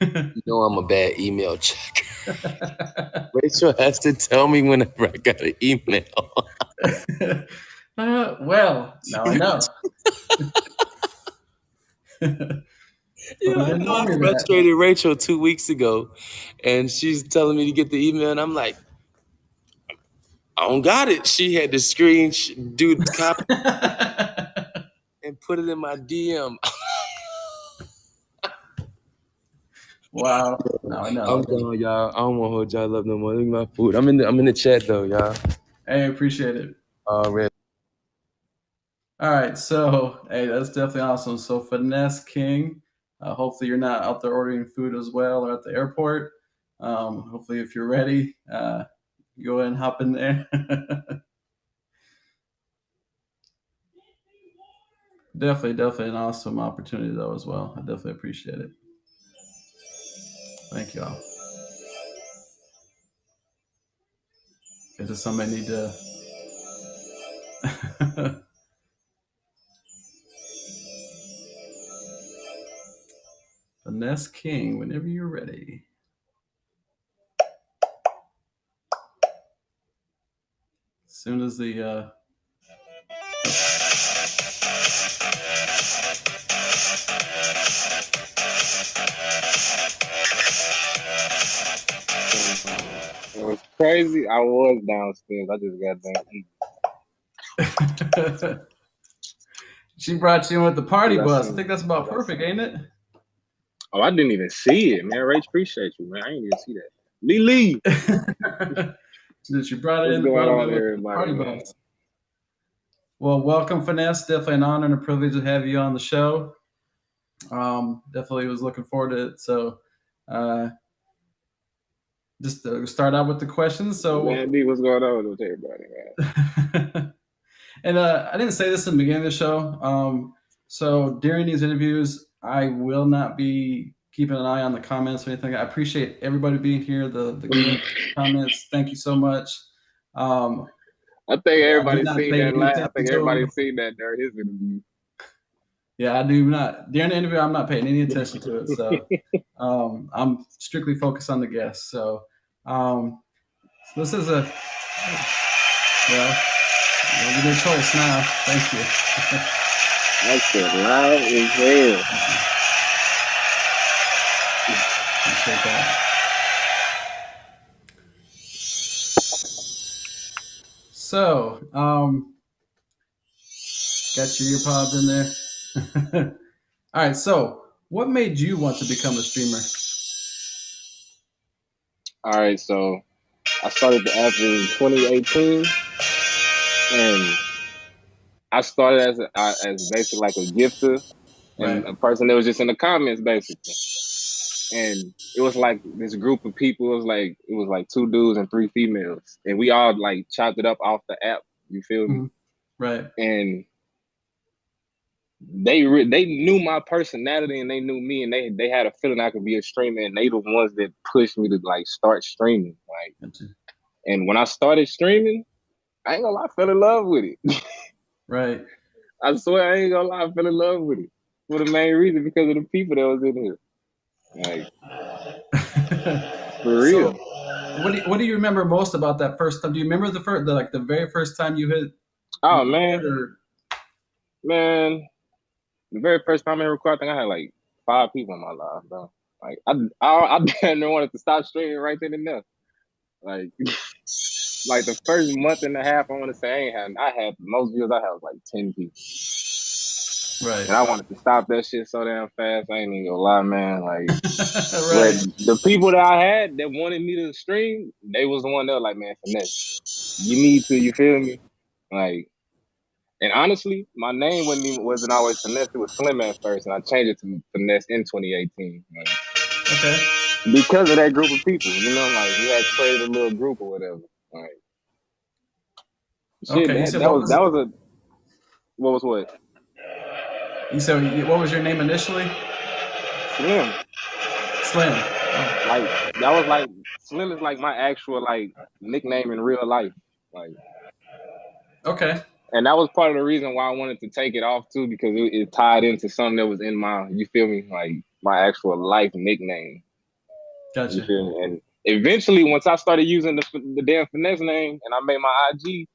right. you know I'm a bad email checker. Rachel has to tell me whenever I got an email. Well, now I know. Yeah, Who I didn't know I tell me that? frustrated Rachel 2 weeks ago, and she's telling me to get the email, and I'm like, I don't got it. She had to do the copy and put it in my DM. Wow. Now I I'm know. gone, y'all. I don't want to hold y'all up no more. Look at my food. I'm in the chat though, y'all. Hey, appreciate it. Already. All right, so hey, that's definitely awesome. So Finesse King, hopefully you're not out there ordering food as well or at the airport. Hopefully, if you're ready, go ahead and hop in there. Definitely an awesome opportunity though as well. I definitely appreciate it. Thank you all. Does somebody need to? Finesse King, whenever you're ready. As soon as the It was crazy. I was downstairs. I just got done eating. she brought you in with the I party got bus. I some. think that's I about got perfect, some. ain't it? Oh, I didn't even see it, man. Rach, appreciate you, man. I didn't even see that. Lee, She brought it what's in, going brought him on, in with the everybody, party man? bus. Well, welcome, Finesse. Definitely an honor and a privilege to have you on the show. Definitely was looking forward to it. So, uh, just to start out with the questions. Man, D, what's going on with everybody, man? And I didn't say this in the beginning of the show. So during these interviews, I will not be keeping an eye on the comments or anything. I appreciate everybody being here, the good comments. Thank you so much. Um, I think I did everybody's not seen pay that any live. I attention think to him. everybody's seen that during his interview. Yeah, I do not. During the interview, I'm not paying any attention to it. So I'm strictly focused on the guests. So this is a, well, you'll give me a choice now. Thank you. That shit loud as hell. Appreciate that. So, got your ear pods in there. All right. So, what made you want to become a streamer? All right, so I started the app in 2018, and I started as basically like a gifter Right. and a person that was just in the comments basically. And it was like this group of people. It was like 2 dudes and 3 females, and we all like chopped it up off the app. You feel me? Mm-hmm. Right. And they knew my personality and they knew me, and they had a feeling I could be a streamer, and they the ones that pushed me to like start streaming. Like, Gotcha. and when I started streaming, I ain't gonna lie, I fell in love with it. Right. I swear I ain't gonna lie, I fell in love with it for the main reason because of the people that was in here. Like, for So, real. what do you remember most about that first time? Do you remember the very first time you hit Oh record, man, or man, the very first time I ever recorded, I think I had like 5 people in my life, bro. Like I damn near wanted to stop streaming right then and there. Like, like the first month and a half, I want to say I had the most views I had was like 10 people, right? and I wanted to stop that shit so damn fast. I ain't even gonna lie, man. Like, but Right. the people that I had that wanted me to stream, they was the one that was like, man, Finesse, you need to, you feel me? Like, and honestly, my name wasn't always Finesse. It was Slim at first, and I changed it to Finesse in 2018. Like, Okay. because of that group of people, you know, like we had created a little group or whatever. Like, shit, Okay. that that was that was a what was what You said what was your name initially? Slim. Slim. Oh, Like, that was like Slim is like my actual like nickname in real life. Like, okay. and that was part of the reason why I wanted to take it off too, because it tied into something that was in my, you feel me, like my actual life nickname. You Gotcha. feel me? And eventually, once I started using the damn Finesse name and I made my IG,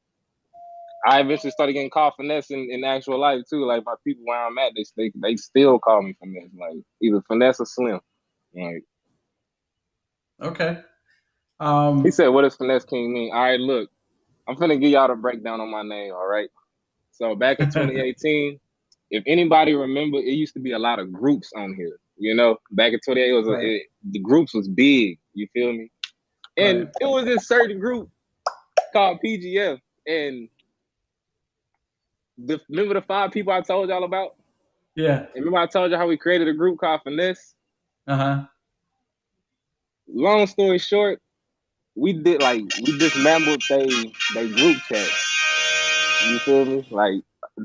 I eventually started getting called Finesse in actual life too. Like, my people where I'm at, they still call me Finesse, like either Finesse or Slim. Like, Okay. he Um. said, "What does Finesse King mean?" All right, look, I'm finna give y'all the breakdown on my name. All right. So back in 2018, if anybody remember, it used to be a lot of groups on here. You know, back in 2018, Right. the groups was big. You feel me? Right. And it was this certain group called PGF. And remember the 5 people I told y'all about? Yeah. And remember I told you how we created a group called Finesse? Uh huh. Long story short, we dismantled they group chats. You feel me? Like,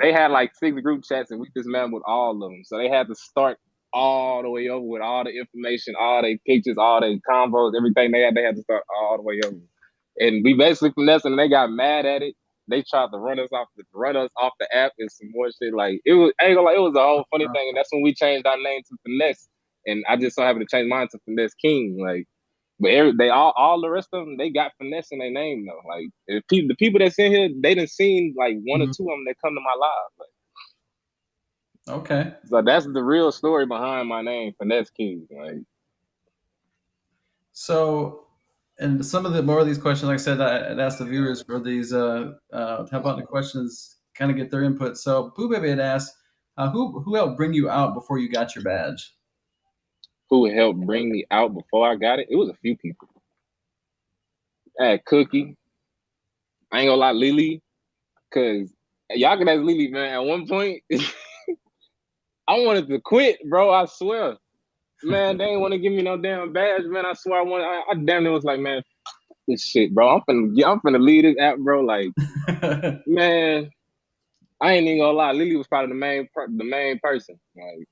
they had like 6 group chats and we dismantled all of them. So they had to start all the way over with all the information, all their pictures, all their combos, everything they had to start all the way over. And we basically finessed and they got mad at it. They tried to run us off the app and some more shit. Like, it was, I ain't gonna lie, it was a whole funny thing. And that's when we changed our name to Finesse. And I just so happened to change mine to Finesse King. Like, but they all the rest of them, they got Finesse in their name though. Like, the people that's in here, they done seen like one or Mhm. two of them that come to my live. Like, Okay. so that's the real story behind my name, Finesse King. Like, So, and some of the more of these questions, like I said, I'd ask the viewers for these. How about the questions? Kind of get their input. So, Boo Baby had asked, who helped bring you out before you got your badge? who helped bring me out before I got it? It was a few people. I had Cookie. I ain't gonna lie, Lily, cause y'all can ask Lily, man. At one point, I wanted to quit, bro. I swear, man. They ain't want to give me no damn badge, man. I swear, I damn near was like, man, this shit, bro. I'm finna leave this app, bro. Like, man, I ain't even gonna lie. Lily was probably the main person. Like,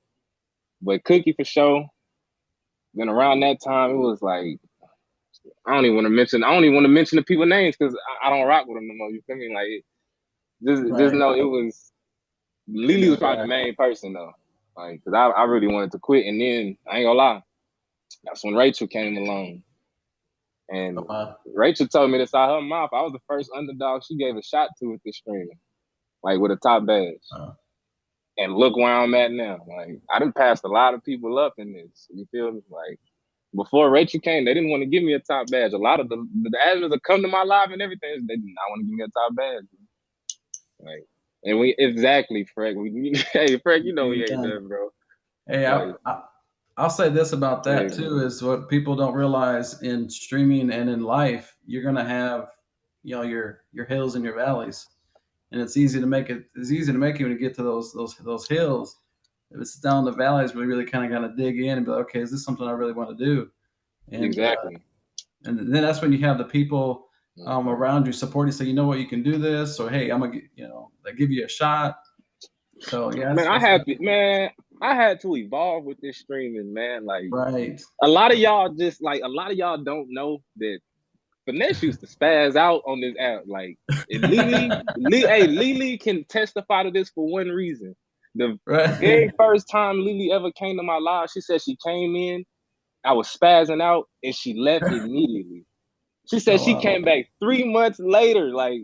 but Cookie for sure. Then around that time, it was like I don't even want to mention the people names because I don't rock with them no more. You feel me? Like just Right. know it was It Lily was didn't probably the last. main person though. Like, cause I really wanted to quit, and then I ain't gonna lie, that's when Rachel came along, Oh, and wow. Rachel told me this out her mouth. I was the first underdog she gave a shot to with this streaming, like with a top badge. And look where I'm at now. Like I done passed a lot of people up in this. You feel me? Like before Rachel came, they didn't want to give me a top badge. A lot of the admins that come to my live and everything, they did not want to give me a top badge. Like, and we exactly, Freck. Hey, Freck, you know we ain't done, bro. Hey, Like, I'll say this about that yeah, too is what people don't realize in streaming and in life, you're gonna have, your hills and your valleys, and it's easy to make it. It's easy to make it when you get to those hills. If it's down the valleys, we really kind of got to dig in and be like, okay, is this something I really want to do? And exactly. and then that's when you have the people around you support you, say, you know what, you can do this, or hey, I'm gonna, they give you a shot. So yeah, Man, I had to evolve with this streaming, man. Like right. a lot of y'all don't know that Finesse used to spaz out on this app. Like Lily can testify to this for one reason. The very Right. first time Lily ever came to my live, she said she came in, I was spazzing out, and she left immediately. She said Oh she wow. came back 3 months later. Like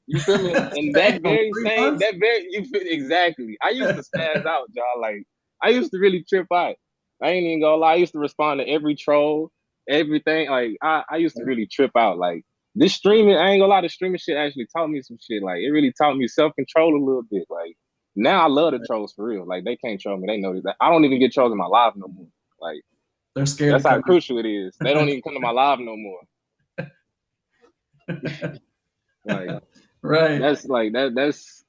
you feel me? And Damn, 3 months. you feel exactly. I used to spaz out, y'all. Like I used to really trip out. I ain't even gonna lie. I used to respond to every troll, everything. Like I used to really trip out. Like this streaming, I ain't gonna lie. The streaming shit actually taught me some shit. Like it really taught me self control a little bit. Like now I love the trolls for real. Like they can't troll me. They know that. I don't even get trolls in my live no more. Like They're scared that's to how come crucial it is. They don't even come to my live no more. in. Like Right. that's like that's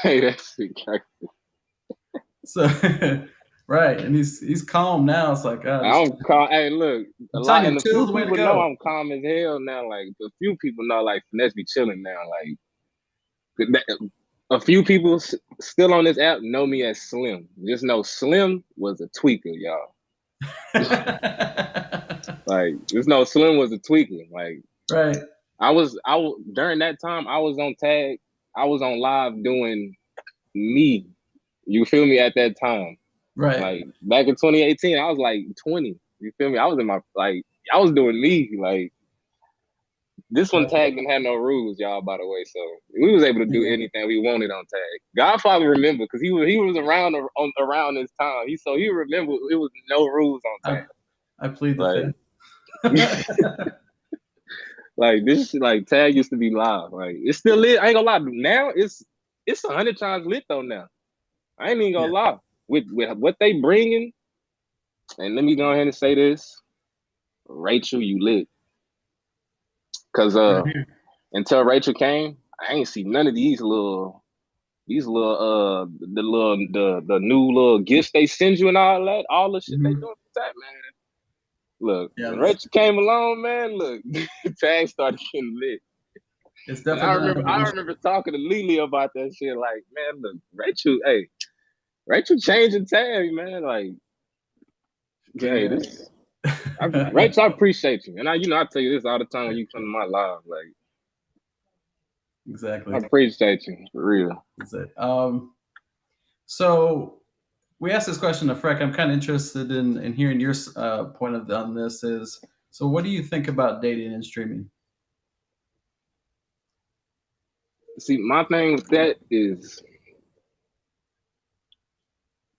hey, that's So right, and he's calm now. It's like, just I'm calm. Hey, look, a I'm telling lot, you, and a chill few the way to people know go. I'm calm as hell now. Like a few people know, like Finesse be chilling now. Like a few people still on this app know me as Slim. Just know Slim was a tweaker, y'all. Like just know Slim was a tweaker. Like Right. I was during that time I was on tag. I was on live doing me. You feel me at that time? Right. Like back in 2018, I was like 20. You feel me? I was in my I was doing me. Like this one Right. tag didn't have no rules, y'all. By the way, so we was able to do Yeah. anything we wanted on tag. Godfather remember because he was around around this time. He remember it was no rules on I tag. I plead the Like fifth. like this like tag used to be live. Like it's still lit. I ain't gonna lie. Now it's 100 times lit though. Now I ain't even Yeah. gonna lie with what they bringing. And let me go ahead and say this, Rachel, you lit. Cause Right here. until Rachel came, I ain't see none of the new little gifts they send you and all the shit they Hmm. doing for that, man. Look, Yeah, when Rachel came along, man, look, tag started getting lit. it's And definitely done I evolution. remember talking to Lily about that shit, like, man, look, Rachel, hey, Rachel changing tag, man. Like, hey, Yeah. this Rachel, I appreciate you. And I tell you this all the time when you come to my live, like, I Exactly. appreciate you for real. That's it. So we asked this question to Freck. I'm kind of interested in hearing your point of on this. Is so, what do you think about dating and streaming? See, my thing with that is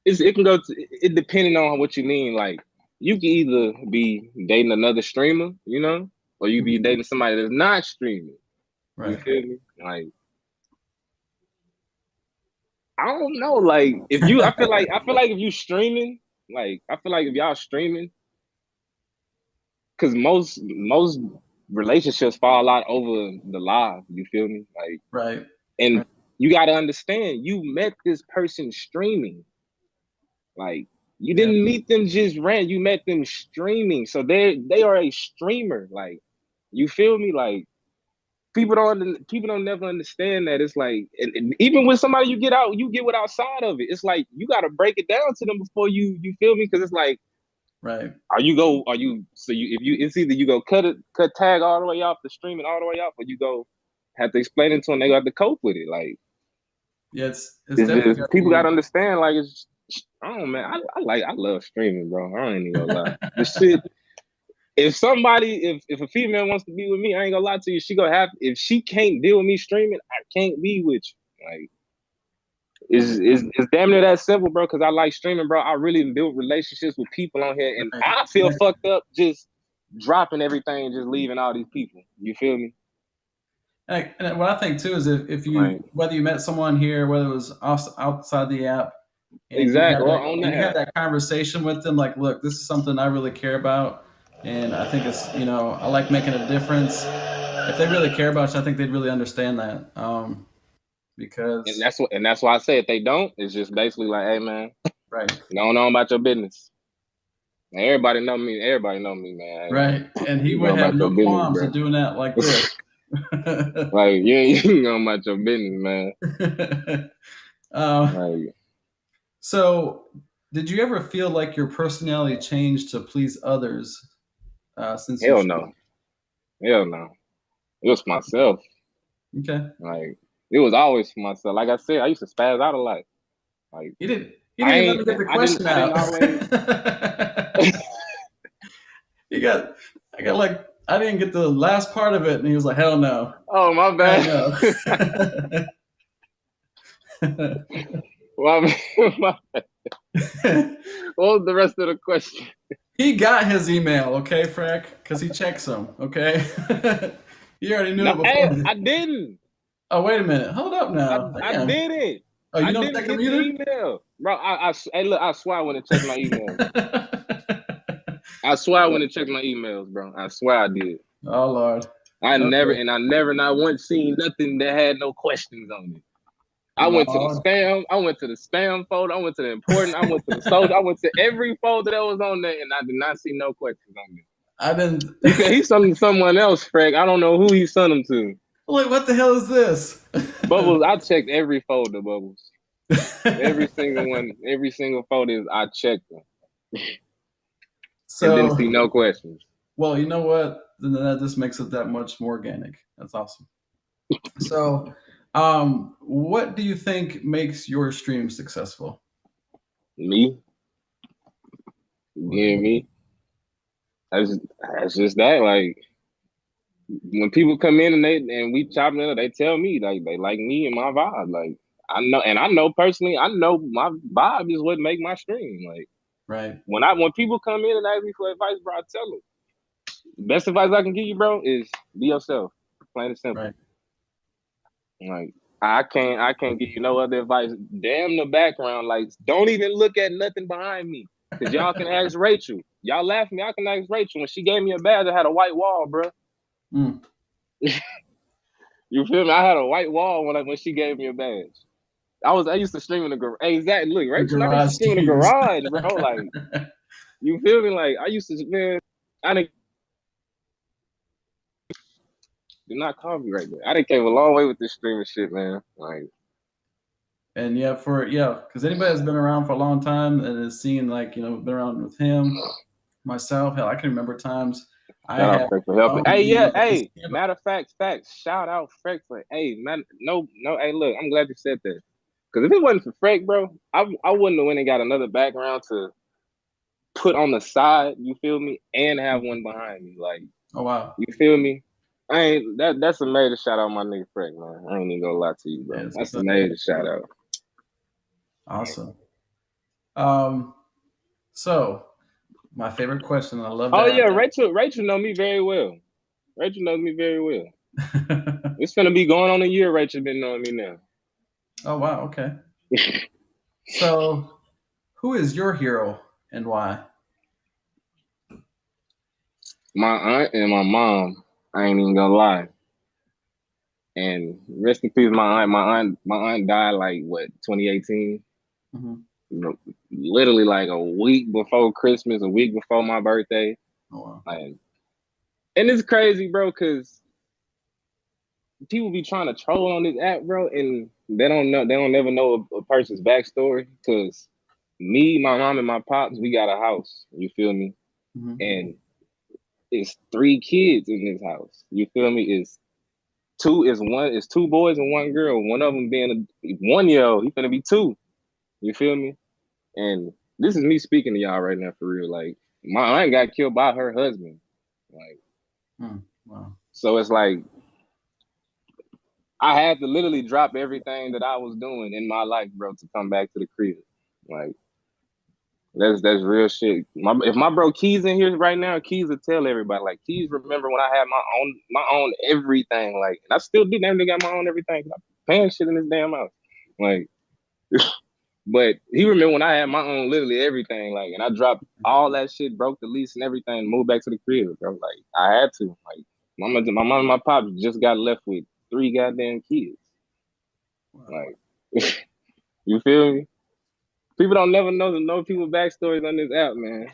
it can go to it depending on what you mean. Like you can either be dating another streamer, or you be Mhm. dating somebody that's not streaming. You Right. feel me? Like I don't know. Like if you I feel like if you streaming, like I feel like if y'all streaming, because most relationships fall out over the live. You feel me? Like Right. and Right. you got to understand, you met this person streaming. Like you Yeah. didn't meet them just ran. You met them streaming, so they are a streamer. Like you feel me? Like people don't never understand that. It's like and even with somebody you get what outside of it. It's like you got to break it down to them before you feel me? Because it's like Right. Are you it's either you go cut tag all the way off the streaming all the way off, or you go have to explain it to them. They got to cope with it. Like Yeah, it's it's definitely just got to people got be. to understand. Like I don't know, man. I love streaming, bro. I ain't even gonna lie. The shit. If a female wants to be with me, I ain't gonna lie to you. She gonna have if she can't deal with me streaming, I can't be with you. Like it's damn near that simple, bro. Because I like streaming, bro. I really built relationships with people on here, and Right. I feel fucked up just dropping everything, and just leaving all these people. You feel me? And what I think too is if you Like whether you met someone here, whether it was outside the app, and exactly. Or on the you had app. that conversation with them, like, look, this is something I really care about, and I think it's I like making a difference. If they really care about you, I think they'd really understand that. And Because that's why I say if they don't, it's just basically like, hey man, right, go on about your business. Everybody know me. Everybody know me, man. Hey, right, and he you would go have about your no business, qualms bro. of doing that like this. Like you go about your business, man. uh, Like so, did you ever feel like your personality changed to please others since you? hell no, hell no. It was myself. Okay. Like it was always for myself. Like I said, I used to spaz out a lot. Like He didn't. He I didn't even let ain't, me get the I didn't, question I didn't out. always. he got. I got like. I didn't get the last part of it, and he was like, "Hell no, Oh my hell bad. no." Well, my bad. What was the rest of the question? he got his email, okay, Freck, because he checks them. Okay. you already knew No, it before. hey, I didn't. Oh, wait a minute. Hold up now. I Damn. didn't. Oh, you I don't didn't check them get the either. email, bro. Hey, look, I swear I went and checked my emails. I swear I went and checked my emails, bro. I swear I did. oh Lord. I never Okay. and I never not once seen nothing that had no questions on it. I went to the Lord. spam. I went to the spam folder. I went to the important. I went to the social. I went to every folder that was on there, and I did not see no questions on it. I didn't. He said he sent them to someone else, Frank. I don't know who he sent them to. Like, what the hell is this? Bubbles, I checked every folder, Bubbles. Every single one, every single folder, I checked them and didn't so, see no questions. well, you know what? Then that just makes it that much more organic. That's awesome. So, what do you think makes your stream successful? Me, being me, that's just that. Like when people come in and we chopping it up, they tell me like they like me and my vibe. Like I know personally, I know my vibe is what make my stream. Like Right. when people come in and ask me for advice, bro, I tell them best advice I can give you, bro, is be yourself. Plain and simple. Right. Like I can't give you no other advice. Damn the background. Like don't even look at nothing behind me. Cause y'all can ask Rachel. Y'all laugh at me. I can ask Rachel. When she gave me a badge, I had a white wall, bro. Mm. You feel me? I had a white wall when she gave me a badge. I used to stream in the garage. Exactly. Look, The Rachel, I used to garage stream in the streams. garage, bro. Like, you feel me? Like, I used to, man, I didn't do not call me right there. I didn't came a long way with this streaming shit, man. Like, and because anybody that's been around for a long time and has seen been around with him, myself, hell, I can remember times I shout out had Freck for helping. phone Hey, yeah, meetings with this hey, matter of fact, facts. Shout out Freck for, hey, man, no, hey, look, I'm glad you said that. Because if it wasn't for Freck, bro, I wouldn't have went and got another background to put on the side, you feel me, and have one behind me. Like, Oh wow. you feel me? I ain't that's a major shout out my nigga Freck, man. I ain't even gonna lie to you, bro. Yes, That's a major shout out. awesome. Um, so my favorite question, I love Oh to yeah, Rachel know me very well. Rachel knows me very well. ask. It's gonna be going on a year Rachel been knowing me now. oh wow, okay. So who is your hero and why? My aunt and my mom, I ain't even gonna lie. And rest in peace, my aunt. My aunt died like what, 2018? Mm-hmm. You know, literally like a week before Christmas, a week before my birthday. Oh wow. Like, and it's crazy, bro, because people be trying to troll on this app, bro, and they don't never know a person's backstory. Because me, my mom, and my pops, we got a house. You feel me? Mhm. And it's 3 kids in this house. You feel me? It's two boys and 1 girl. One of them being a 1-year-old. He finna be 2. You feel me? And this is me speaking to y'all right now for real. Like my aunt got killed by her husband. Like Wow. so, it's like I had to literally drop everything that I was doing in my life, bro, to come back to the crib. Like that's real shit. If my bro Keys in here right now, Keys will tell everybody. Like Keys, remember when I had my own everything. Like, and I still do. Damn, they got my own everything. I'm paying shit in this damn house. Like, but he remember when I had my own literally everything. Like, and I dropped all that shit, broke the lease and everything, moved back to the crib, bro. Like, I had to. Like, my mom and my pop just got left with 3 goddamn kids. Wow. Like, you feel me? People don't never know people backstories on this app, man.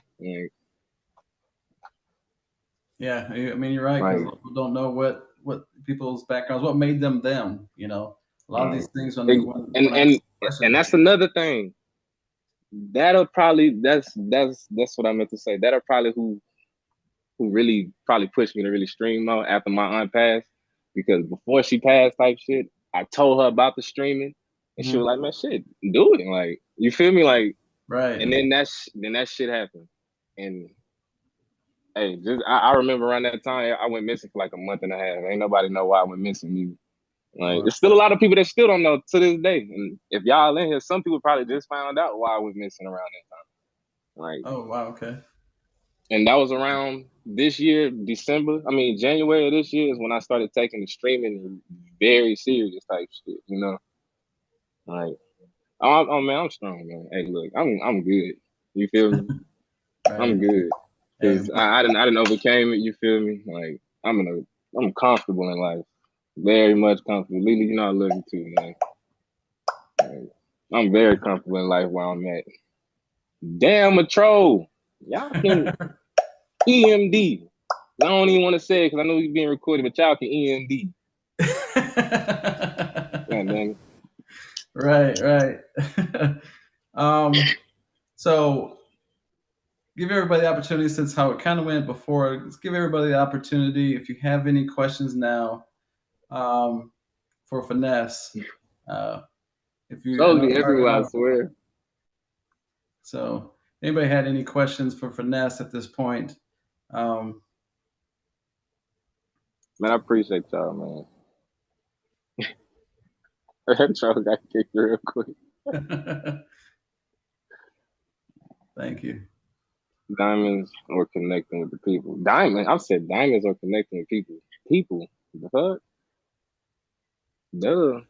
Yeah, I mean, you're right, because Like, people don't know what people's backgrounds, what made them them. A lot of these things when they and when I and ask questions. and that's another thing. That'll probably that's what I meant to say. That'll probably who really probably pushed me to really stream more after my aunt passed. Because before she passed type shit, I told her about the streaming and she Mhm. was like, man, shit, do it. Like, you feel me? Like, Right. and then that shit happened. And hey, I remember around that time I went missing for like a month and a half. Ain't nobody know why I went missing either. Like, Wow. there's still a lot of people that still don't know to this day. And if y'all in here, some people probably just found out why I was missing around that time. Like, Oh, wow. Okay. and that was around this year, January of this year is when I started taking the streaming very serious type shit, you know? Like, oh man, I'm strong, man. Hey, look, I'm good. You feel me? I'm Right. good. Hey. Cause I didn't overcame it, you feel me? Like, I'm comfortable in life. Very much comfortable. Lily, you know I love you too, man. Like, I'm very comfortable in life where I'm at. Damn a troll. Y'all can EMD. I don't even want to say it because I know he's being recorded, but y'all can EMD. God damn it. Right. Right. So give everybody the opportunity, since how it kind of went before. Let's give everybody the opportunity. If you have any questions now, for Finesse, uh, if you, I Trolls know be it's hard. everywhere, I swear. So, anybody had any questions for Finesse at this point? Um, Man, I appreciate y'all, man. That troll got kicked real quick. Thank you. Diamonds or connecting with the people. I said diamonds or connecting with people. People. The fuck? Duh.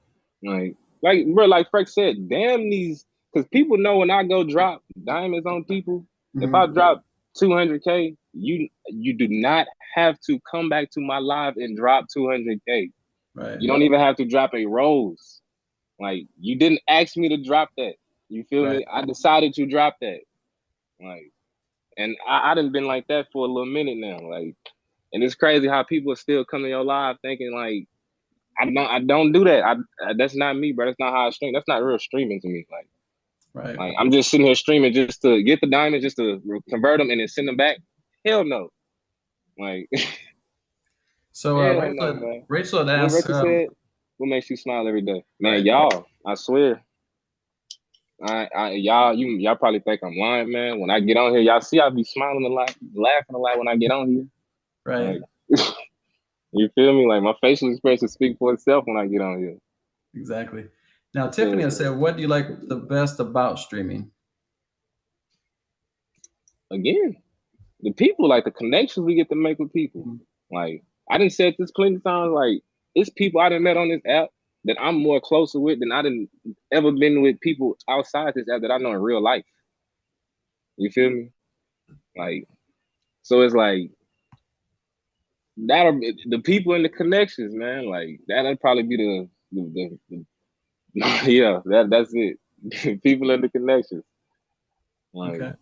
Bro, like Freck said, damn these, because people know when I go drop diamonds on people, if I Mhm. drop 200K, you do not have to come back to my live and drop 200K. Right. You don't even have to drop a rose. Like, you didn't ask me to drop that. You feel Right. me? I decided to drop that. Like, and I done been like that for a little minute now. Like, and it's crazy how people still come to your live thinking like, I don't do that. That's not me, bro. That's not how I stream. That's not real streaming to me. Right. Like I'm just sitting here streaming just to get the diamonds, just to convert them and then send them back. Hell no. Like So, hell Rachel no, had, man. Rachel had What asked, Rachel said, what makes you smile every day? Man, right. y'all, I swear. Y'all probably think I'm lying, man. When I get on here, y'all see I be smiling a lot, laughing a lot when I get on here. Right. Like you feel me? Like my facial expression speak for itself when I get on here. Exactly. Now, Tiffany Because has said, what do you like the best about streaming? again, the people, like the connections we get to make with people. Mhm. Like I didn't say this plenty of times. Like it's people I done met on this app that I'm more closer with than I done ever been with people outside this app that I know in real life. You feel me? Like so, it's like that'll be the people and the connections, man. Like that'll probably be the yeah, that's it. People and the connections. Like Okay.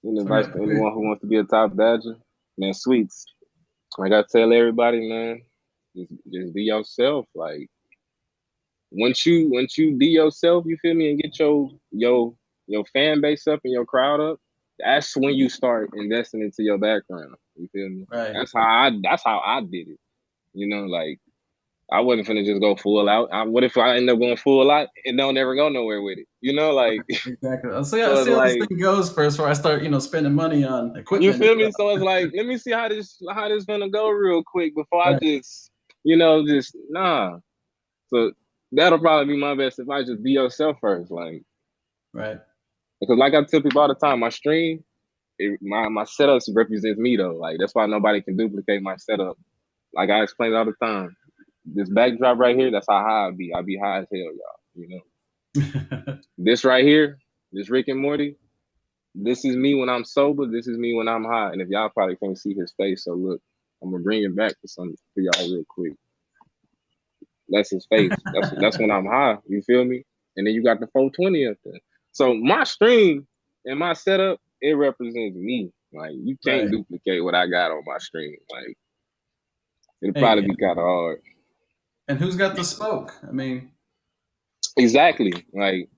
any So, advice for anyone who wants to be a top badger, man, sweets. Like I tell everybody, man, just be yourself. Like once you be yourself, you feel me, and get your your fan base up and your crowd up, that's when you start investing into your background. You feel me? Right. That's how I did it. You know, like I wasn't finna just go full out. What if I end up going full out and don't ever go nowhere with it? You know, like Exactly. I'll see, so I'll it's see how this like thing goes first before I start, spending money on you equipment and feel me? stuff. So it's like let me see how this gonna go real quick before I Right. just just nah. So that'll probably be my best advice. Just be yourself first, like Right. because like I tell people all the time, my stream, my setups represents me though. Like that's why nobody can duplicate my setup. Like I explain it all the time. This backdrop right here, that's how high I be. I be high as hell, y'all. You know. This right here, this Rick and Morty, this is me when I'm sober. This is me when I'm high. And if y'all probably can't see his face, so look, I'm gonna bring it back for y'all real quick. That's his face. That's when I'm high. You feel me? And then you got the 420 up there. So my stream and my setup, it represents me. Like you can't Right. duplicate what I got on my stream. Like it'll Hey, probably be kind of hard. and who's got the smoke? I mean, Exactly. Like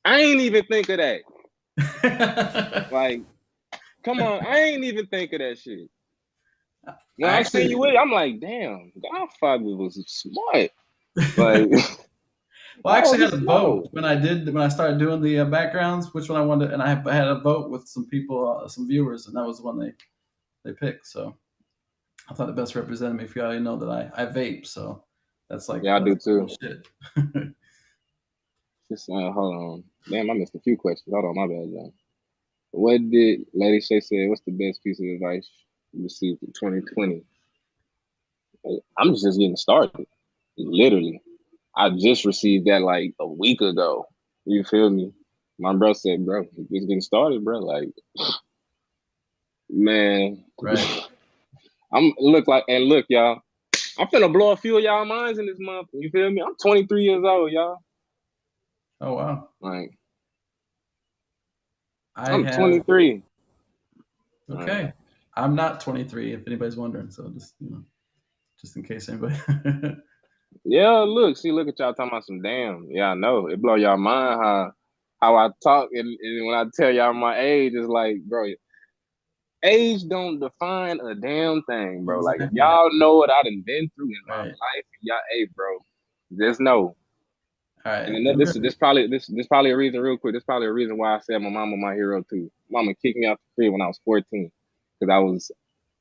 I ain't even think of that. Like, come on, I ain't even think of that shit. When I seen you with it, I'm like, damn, Godfather was smart. Like, well, I that actually was had a smart. vote when I started doing the backgrounds, which one I wanted, and I had a vote with some people, some viewers, and that was the one they picked. So I thought it best represented me. For y'all, know that I vape, so that's like Yeah, I do too. shit. Just hold on. Damn, I missed a few questions. Hold on, my bad, John. What did Lady Shay say? What's the best piece of advice you received in 2020? I'm just getting started. Literally. I just received that like a week ago. You feel me? My bro said, bro, just getting started, bro. Like, man. Right. Look, y'all. I'm finna blow a few of y'all minds in this month. You feel me? I'm 23 years old, y'all. Oh wow. Like, I I'm have 23. okay. Like, I'm not 23, if anybody's wondering. So just in case anybody. yeah, look at y'all talking about some damn. Yeah, I know. It blow y'all mind how I talk and when I tell y'all my age, it's like, bro, age don't define a damn thing, bro. Like if Exactly. y'all know what I done been through in my Right. life, y'all, hey, bro, just know. All right. And then this probably a reason real quick. This probably a reason why I said my mama my hero too. Mama kicked me out the crib when I was 14 because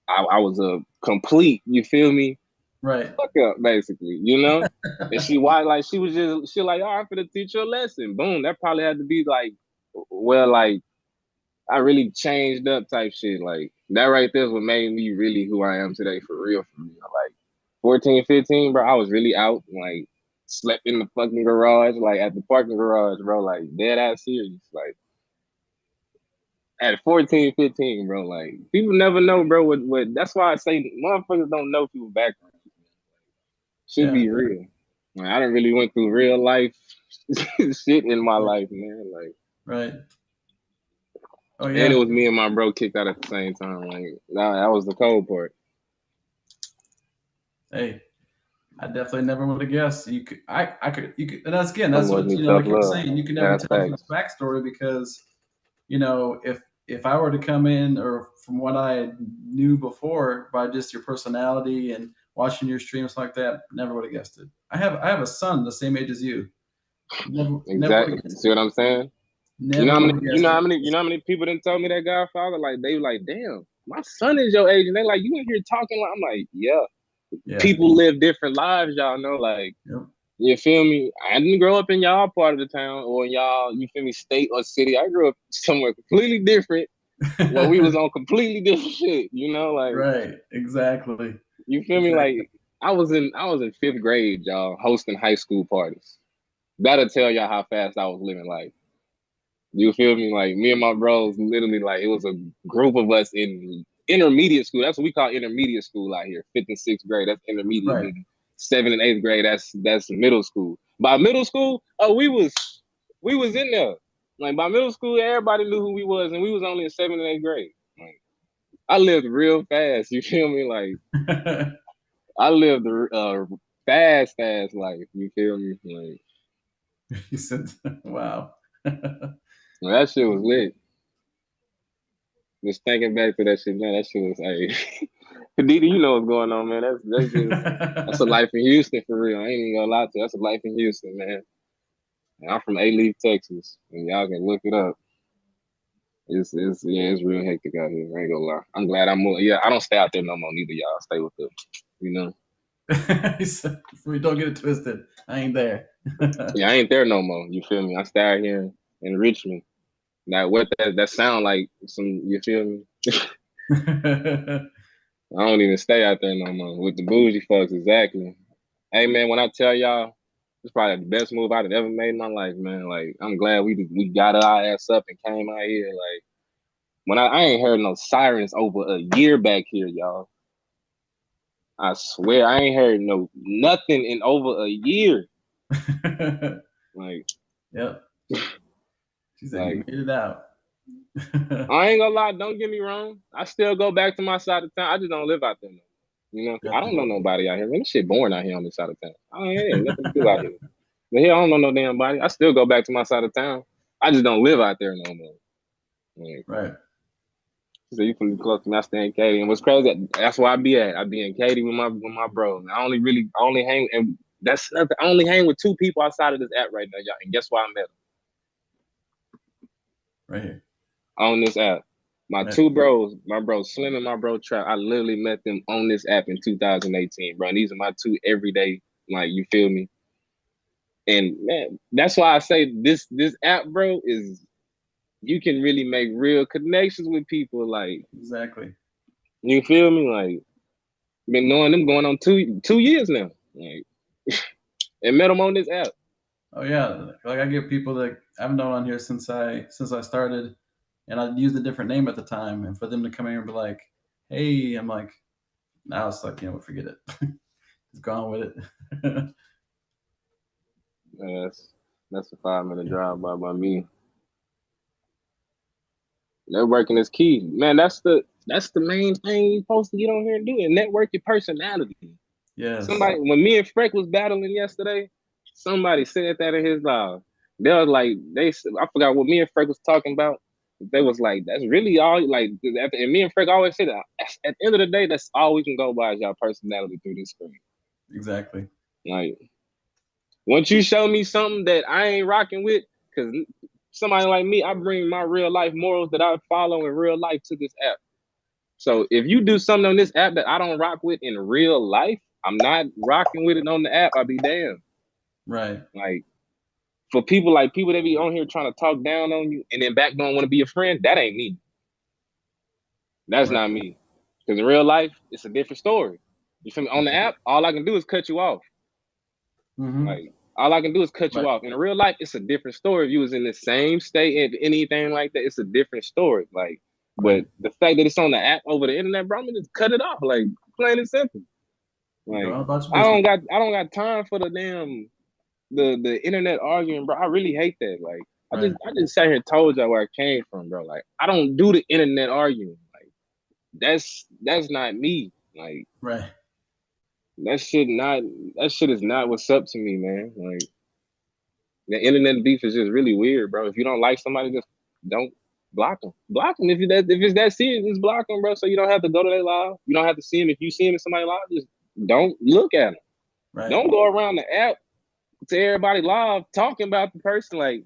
I was a complete. You feel me? Right. Fuck up, basically. You know. And she was like, oh, I'm gonna teach you a lesson. Boom. That probably had to be like, well, like I really changed up type shit. Like that right there is what made me really who I am today for real, for real. Like 14, 15, bro, I was really out, like slept in the fucking garage, like at the parking garage, bro, like dead ass serious. Like at 14, 15, bro, like people never know, bro, what that's why I say motherfuckers don't know people's background. Should Yeah. be real. Like, I didn't really went through real life shit in my life, man. Like Right. Oh and it yeah. was me and my bro kicked out at the same time. Like that was the cold part. Hey, I definitely never would have guessed. You could, and Them that's was what me I tough kept love. saying. You can never That's tell people's facts. backstory because, if I were to come in or from what I knew before by just your personality and watching your streams like that, never would have guessed it. I have a son the same age as you. Never would Exactly. have guessed See it. what I'm saying? Never would have guessed it. You know how many people didn't tell me that Godfather? Like they like, damn, my son is your age, and they like, you in here talking like I'm like, yeah. Yeah. People live different lives, y'all know. Like, Yep. you feel me? I didn't grow up in y'all part of the town or in y'all, you feel me, state or city. I grew up somewhere completely different where we was on completely different shit, you know, like Right. Exactly. you feel me? Exactly. Like I was in fifth grade, y'all, hosting high school parties. That'll tell y'all how fast I was living life. You feel me? Like me and my bros, literally, like it was a group of us in intermediate school. That's what we call intermediate school out here. Fifth and sixth grade, that's intermediate. Right. Then seventh and eighth grade, that's middle school. By middle school, oh, we was in there. Like by middle school, everybody knew who we was, and we was only in seventh and eighth grade. Like I lived real fast. You feel me? Like I lived a fast life. You feel me? Like He said, "Wow." Well, that shit was lit. Just thinking back to that shit, man, that shit was hey. Didi, you know what's going on, man. That's a life in Houston for real. I ain't even gonna lie to you. That's a life in Houston, man. And I'm from A-Leaf, Texas, and y'all can look it up. It's real hectic out here. I ain't gonna lie. I'm glad I'm more. Yeah, I don't stay out there no more. Neither y'all I stay with the, you know. We don't get it twisted. I ain't there. Yeah, I ain't there no more. You feel me? I stay out here in Richmond. Now, what that sound like? Some you feel me? I don't even stay out there no more with the bougie folks. Exactly. Hey man, when I tell y'all, it's probably the best move I've ever made in my life, man. Like I'm glad we got our ass up and came out here. Like when I ain't heard no sirens over a year back here, y'all. I swear I ain't heard no nothing in over a year. Like, yep. She said you like made it out. I ain't gonna lie. Don't get me wrong. I still go back to my side of town. I just don't live out there no. You know, I don't know nobody out here. Man, this shit boring out here on this side of town. Ain't nothing to do out here. But here, I don't know no damn body. I still go back to my side of town. I just don't live out there no more. Like, right. so you can be close to me. I stay in Katy, and what's crazy? That's where I be at. I be in Katy with my bro. I only hang, and that's nothing. I only hang with two people outside of this app right now, y'all. And guess why I met them? Right here. On this app. My two bros, my bro Slim and my bro Trap, I literally met them on this app in 2018, bro. And these are my two everyday, like, you feel me? And man, that's why I say this app, bro, is you can really make real connections with people. Like, exactly. You feel me? Like, been knowing them going on 2 years now. Like, and met them on this app. Oh yeah, like I get people that I've known on here since I started, and I used a different name at the time, and for them to come here and be like, "Hey," I'm like, now it's like, forget it, just go on with it. That's a 5-minute drive by me. Networking is key, man. That's the main thing you're supposed to get on here and do, and network your personality. Yes. Somebody, when me and Freck was battling yesterday, somebody said that in his live. They was like, I forgot what me and Freck was talking about. They was like, that's really all. Like, and me and Freck always say that. At the end of the day, that's all we can go by is your personality through this screen. Exactly. Like, once you show me something that I ain't rocking with, because somebody like me, I bring my real life morals that I follow in real life to this app. So if you do something on this app that I don't rock with in real life, I'm not rocking with it on the app. I'll be damned. Right. Like, for people that be on here trying to talk down on you and then back don't want to be a friend, that ain't me. That's not me. Because in real life, it's a different story. You feel me? On the app, all I can do is cut you off. Mm-hmm. Like, all I can do is cut you off. In real life, it's a different story. If you was in the same state and anything like that, it's a different story. Like, but the fact that it's on the app over the internet, bro, I'm gonna just cut it off. Like, plain and simple. Like, I don't got time for the damn the internet arguing, bro. I really hate that. Like, I just sat here and told y'all where I came from, bro. Like, I don't do the internet arguing. Like, that's not me. Like, that shit is not what's up to me, man. Like, the internet beef is just really weird, bro. If you don't like somebody, just don't block them. Block them if it's that serious. Just block them, bro. So you don't have to go to their live. You don't have to see them. If you see them in somebody's live, just don't look at them. Right. Don't go around the app to everybody live talking about the person. Like,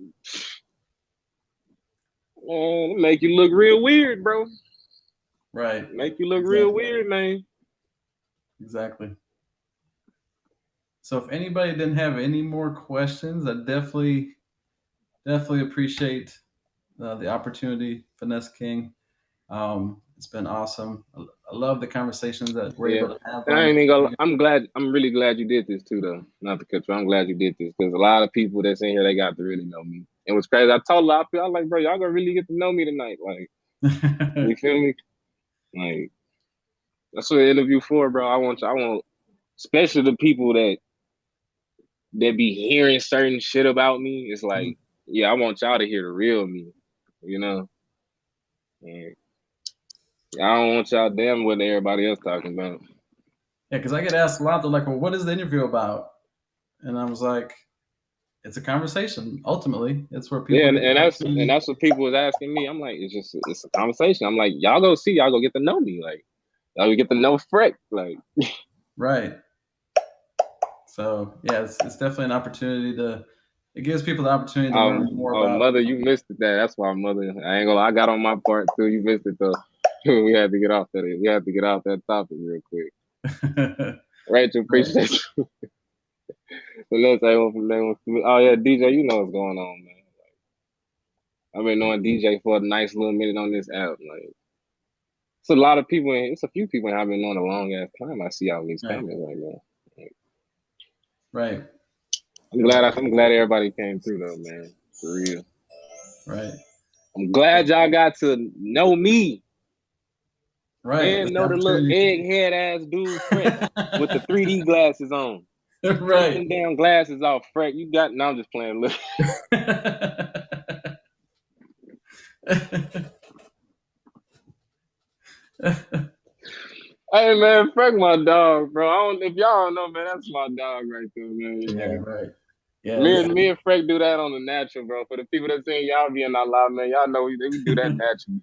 man, it make you look real weird, bro. Right. Make you look real weird, man. Exactly. So if anybody didn't have any more questions, I definitely appreciate the opportunity, Finesse King. It's been awesome. I love the conversations that we're able to have. I'm really glad you did this too, though. Not to cut you. I'm glad you did this because a lot of people that's in here, they got to really know me. It was crazy. I told a lot of people, I was like, bro, y'all gonna really get to know me tonight. Like, you feel me? Like, that's what the interview for, bro. I want, especially the people that be hearing certain shit about me. It's like, yeah, I want y'all to hear the real me. You know? And I don't want y'all damn what everybody else talking about. Yeah, because I get asked a lot. They're like, well, what is the interview about? And I was like, it's a conversation. Ultimately, it's where Yeah, people get and the and opportunity. that's what people was asking me. I'm like, it's a conversation. I'm like, y'all go see, y'all go get to know me. Like, y'all go get to know Freck. Like, Right. So yeah, it's definitely an opportunity to. It gives people the opportunity to learn more oh, about. mother, you missed it. That's why, mother. I ain't gonna lie, I got on my part too. You missed it though. We had to get off that. We had to get off that topic real quick. Rachel, Right. appreciate you. The next one from them. Oh yeah, DJ, you know what's going on, man. I've been knowing DJ for a nice little minute on this app. Like, it's a lot of people. It's a few people I've been knowing a long ass time. I see all these Right. comments right now. Like, Right. I'm glad. I'm glad everybody came through though, man. For real. Right. I'm glad y'all got to know me Right. It's and the know the little opportunity. egghead ass dude Freck with the 3D glasses on. Take Right. them damn glasses off, Freck. You got. No, I'm just playing. Look. Hey man, Freck my dog, bro. If y'all don't know, man, that's my dog right there, man. Yeah. Like, Right. Yeah. me and Freck do that on the natural, bro. For the people that seen y'all being out loud, man, y'all know we do that naturally.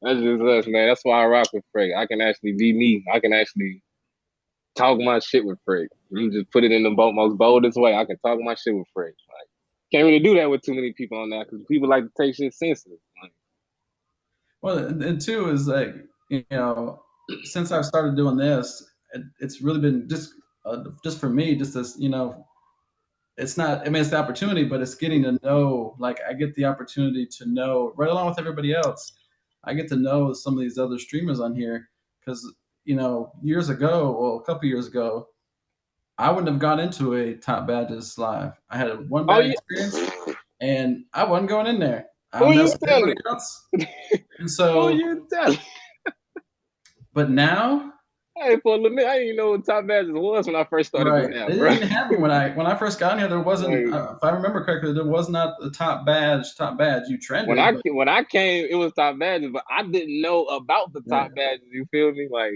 That's just us, man. That's why I rock with Freck. I can actually be me. I can actually talk my shit with Freck. You just put it in the most boldest way. I can talk my shit with Freck. Like, can't really do that with too many people on that because people like to take shit sensitive. Like, Well, and two is like, since I've started doing this, it's really been just for me, just this, it's not. I mean, it's the opportunity, but it's getting to know. Like, I get the opportunity to know right along with everybody else. I get to know some of these other streamers on here because years ago, well, a couple years ago, I wouldn't have gone into a Top Badges live. I had one oh bad yeah, experience, and I wasn't going in there. I who you messed with everybody telling? else, and Who so. you telling? But now, Hey, for a little minute, I didn't even know what top badges was when I first started this right? app, They bro. didn't have them when I first got in here. There wasn't, Like, if I remember correctly, there was not the top badge. Top badge, you trended, but when I came, it was top badges, but I didn't know about the yeah, top badges. You feel me? Like,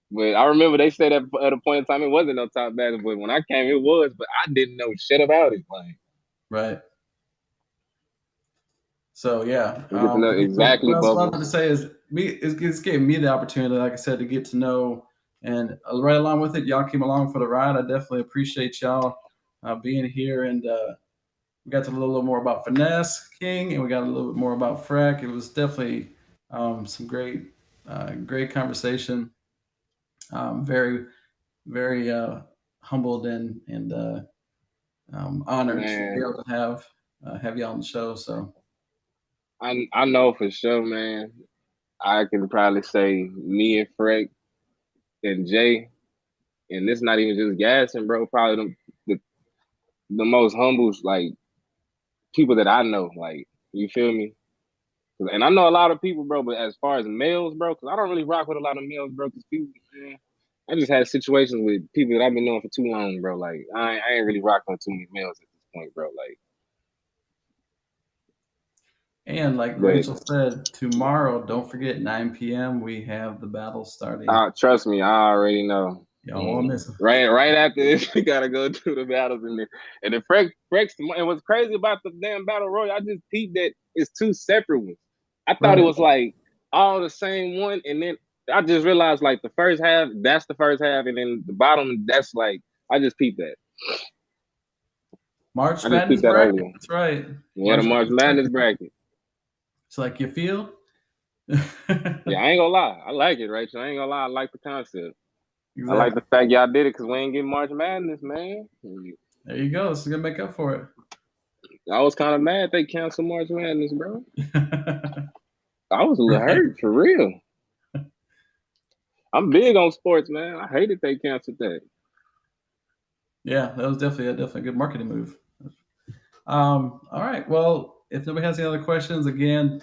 but I remember they said at a point in time it wasn't no top badges, but when I came, it was. But I didn't know shit about it. Like, right. So yeah, we get to know what exactly else I wanted to bubbles. say is it's giving me the opportunity, like I said, to get to know and right along with it, y'all came along for the ride. I definitely appreciate y'all being here, and we got to a little more about Finesse King, and we got a little bit more about Freck. It was definitely some great conversation. Very, very humbled and honored to be Man, able to have y'all on the show. So I know for sure, man. I can probably say me and Freck and Jay, and it's not even just gassing, bro. Probably the most humble like people that I know. Like, you feel me? And I know a lot of people, bro, but as far as males, bro, because I don't really rock with a lot of males, bro, because people, man, I just had situations with people that I've been knowing for too long, bro. Like, I ain't really rocking with too many males at this point, bro. Like, and like but Rachel said, tomorrow, don't forget 9 p.m. we have the battle starting. trust me, I already know. Y'all won't miss them. Right after this, we gotta go do the battles in there. And the Frex, and what's crazy about the damn battle royal, I just peeped that it's two separate ones. I thought it Right. was like all the same one, and then I just realized like the first half, that's the first half, and then the bottom, that's like I just peeped that. March I just Madness peeped that bracket. earlier. That's right. Yeah, the March March Madness Madness bracket. bracket. It's like you feel. Yeah, I ain't gonna lie, I like it, Rachel. I ain't gonna lie, I like the concept. I like Exactly. the fact y'all did it because we ain't getting March Madness, man. There you go. This is gonna make up for I was kind of mad they canceled March Madness, bro. it. I was a little Right. hurt for real. I'm big on sports, man. I hated they canceled that. Yeah, that was definitely a good marketing move. All right. Well, if nobody has any other questions, again,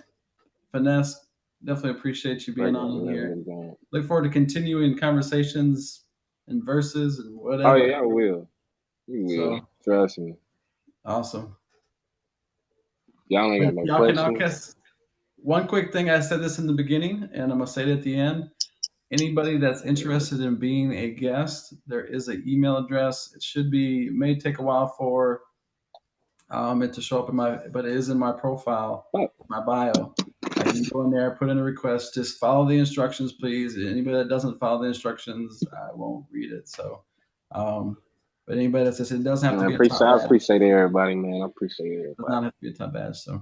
Finesse, definitely appreciate you being Like, on in here. oh Look forward to continuing conversations and verses and whatever. yeah, I will. You will. So Trust me. awesome. Y'all ain't got no Y'all can all questions. cast one quick thing. I said this in the beginning, and I'm gonna say it at the end. anybody that's interested in being a guest, there is an email address. It may take a while for it to show up but it is in my profile, my bio. I can go in there, put in a request. Just follow the instructions, please. Anybody that doesn't follow the instructions, I won't read it. So, but anybody that says it doesn't have to be a top I badge, appreciate everybody, man. I appreciate it everybody. does not have to be a top badge. So,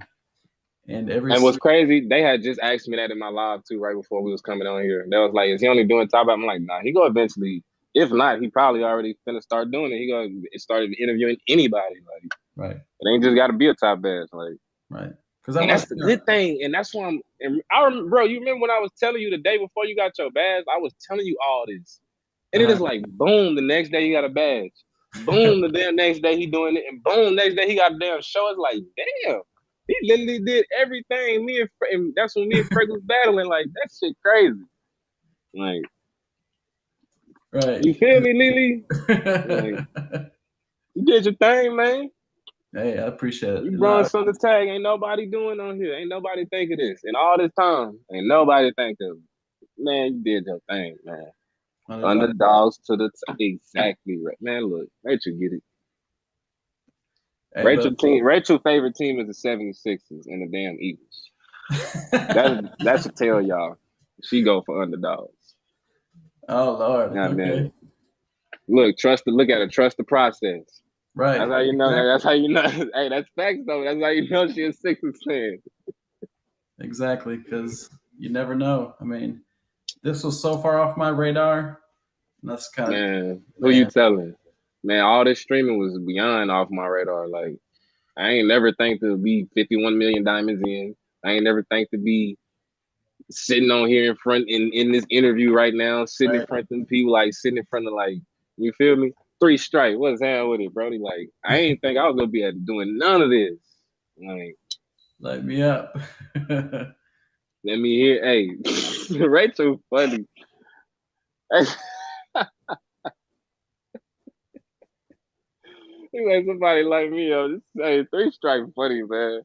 and what's crazy, they had just asked me that in my live too, right before we was coming on here. They was like, "Is he only doing top badge?" I'm like, "Nah, he go eventually. If not, he probably already finna start doing it. He gonna started interviewing anybody. Like, right, it ain't just got to be a top badge. Like, right." And that's the good thing, and that's why bro. You remember when I was telling you the day before you got your badge? I was telling you all this, and it is like boom. The next day you got a badge. Boom. The damn next day he doing it, and boom. Next day he got a damn show. It's like damn. He literally did everything. And that's when me and Freck was battling. Like that shit crazy. Like, right. You feel me, Lily? Like, you did your thing, man. Hey, I appreciate it. You brought something to tag. Ain't nobody doing on here. Ain't nobody think of this. And all this time, ain't nobody think of it. Man, you did your thing, man. Underdogs to the exactly right. Man, look, Rachel get it. Hey, Rachel's favorite team is the 76ers and the damn Eagles. that should tell y'all. She go for underdogs. Oh Lord. Okay. Look, trust the process. Right. That's how you know. Exactly. That's how you know. Hey, that's facts though. That's how you know she a Sixers fan. Exactly, because you never know. I mean, this was so far off my radar. And that's kind of who you telling? Man, all this streaming was beyond off my radar. Like, I ain't never think to be 51 million diamonds in. I ain't never think to be sitting on here in front in this interview right now, sitting in front of them people, like sitting in front of like, you feel me? 3 strike. What's happening with it, Brody? Like, I ain't think I was gonna be doing none of this. Like, light me up. Let me hear. Hey, Rachel, funny. You let somebody like me, yo. Hey, 3 strike funny, man.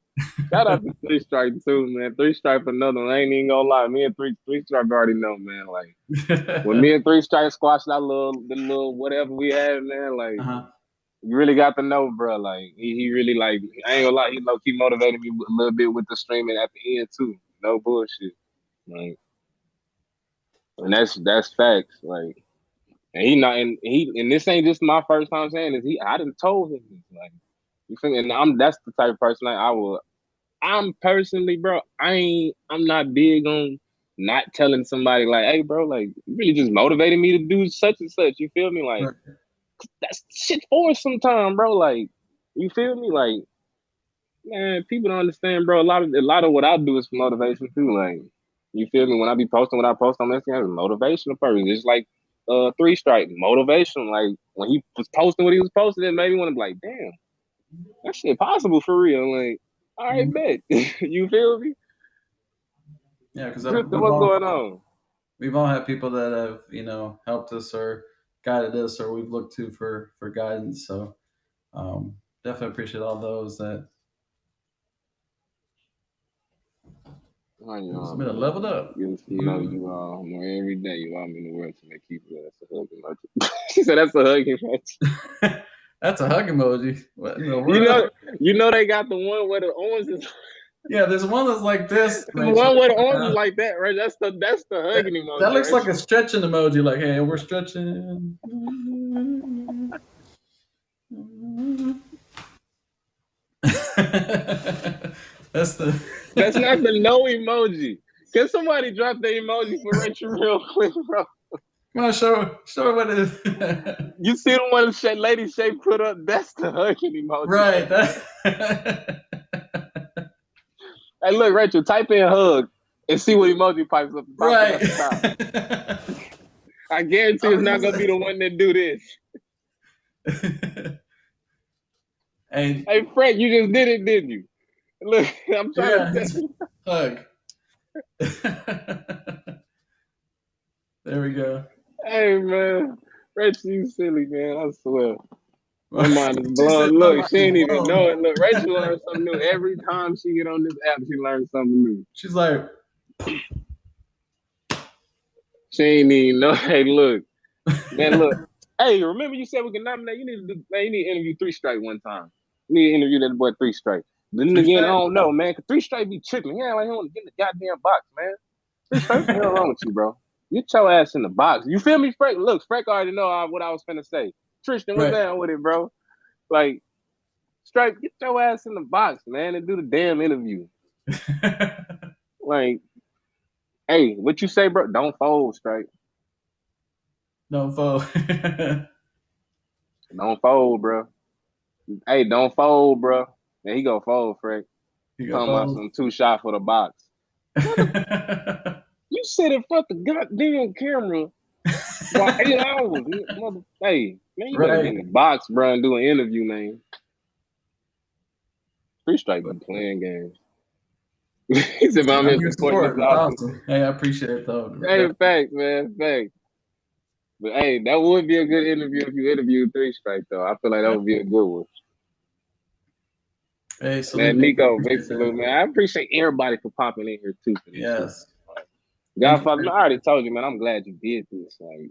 Shout out to 3 strike too, man. 3 strike for another one. I ain't even gonna lie. Me and 3 strike already know, man. Like when me and 3 strike squashed the little whatever we had, man. Like you really got to know, bro. Like he really like. I ain't gonna lie. He low key motivated me a little bit with the streaming at the end too. No bullshit. Like, and that's facts. Like, and this ain't just my first time saying this. I done told him this. Like, you feel me? And that's the type of person I'm personally, bro. I'm not big on not telling somebody like, hey, bro, like you really just motivated me to do such and such. You feel me? Like that's shit for us sometime, bro. Like, you feel me? Like, man, people don't understand, bro. A lot of what I do is for motivation too. Like, you feel me? When I be posting what I post on Instagram, it's motivational purpose. It's like 3 strike motivation. Like when he was posting what he was posting, it made me want to be like, damn, that shit possible for real. Like, all right, bet. You feel me? Yeah, because what's going on? We've all had people that have, helped us or guided us or we've looked to for guidance. So definitely appreciate all those that leveled up. You know you are more every day. You are in the world to make people. That's a hug emoji. She said that's a hug emoji. That's a hug emoji. What in the world? You know they got the one where the orange is. Yeah, there's one that's like this. The one where the orange is like that, right? That's the hugging emoji. That looks like a stretching emoji. Like, hey, we're stretching. That's not the no emoji. Can somebody drop the emoji for Rachel real quick, bro? Come on, show what it is. You see the one Lady Shay put up? That's the hugging emoji. Right. Hey, look, Rachel, type in hug and see what emoji pipes up. Right. I guarantee it's not gonna be the one that do this. Hey, Freck, you just did it, didn't you? Look, I'm trying to tell you. Hug. There we go. Hey, man. Rachel, you silly, man. I swear. My mind is blown. Look, she ain't even know it. Look, Rachel learns something new. Every time she get on this app, she learns something new. She's like... She ain't even know. Hey, look, man, look. Hey, remember you said we can nominate? You need to do, man. You need to interview Three Strike one time. You need to interview that boy Three Strike. Then Three again, I Strike? don't know, man. Cause Three Strike be tripping. Yeah, like he want to get in the goddamn box, man. Three Strike, what the hell wrong with you, bro? Get your ass in the box. You feel me, Freck? Look, Freck already know what I was finna say. Tristan, what's Right. down with it, bro? Like, Strike, get your ass in the box, man, and do the damn interview. Like, hey, what you say, bro? Don't fold, Strike. Don't fold. Don't fold, bro. Hey, don't fold, bro. And he go fold, Freck. You go Talking about fold. some 2 shot for the box. You sit in front of the goddamn camera for 8 hours. Mother, hey, man, you better get in the box, bro, and do an interview, man. Three Strike be playing games. He said, I'm here your supporting this support. That's lawsuit. awesome. Hey, I appreciate it, though. Hey, facts, man, facts. But hey, that would be a good interview if you interviewed Three Strike, though. I feel like that would be a good one. Hey, salute, Man, Nico, appreciate big salute, man. I appreciate everybody for popping in here too for this yes. shit. Godfather, man, I already told you, man. I'm glad you did this. Like,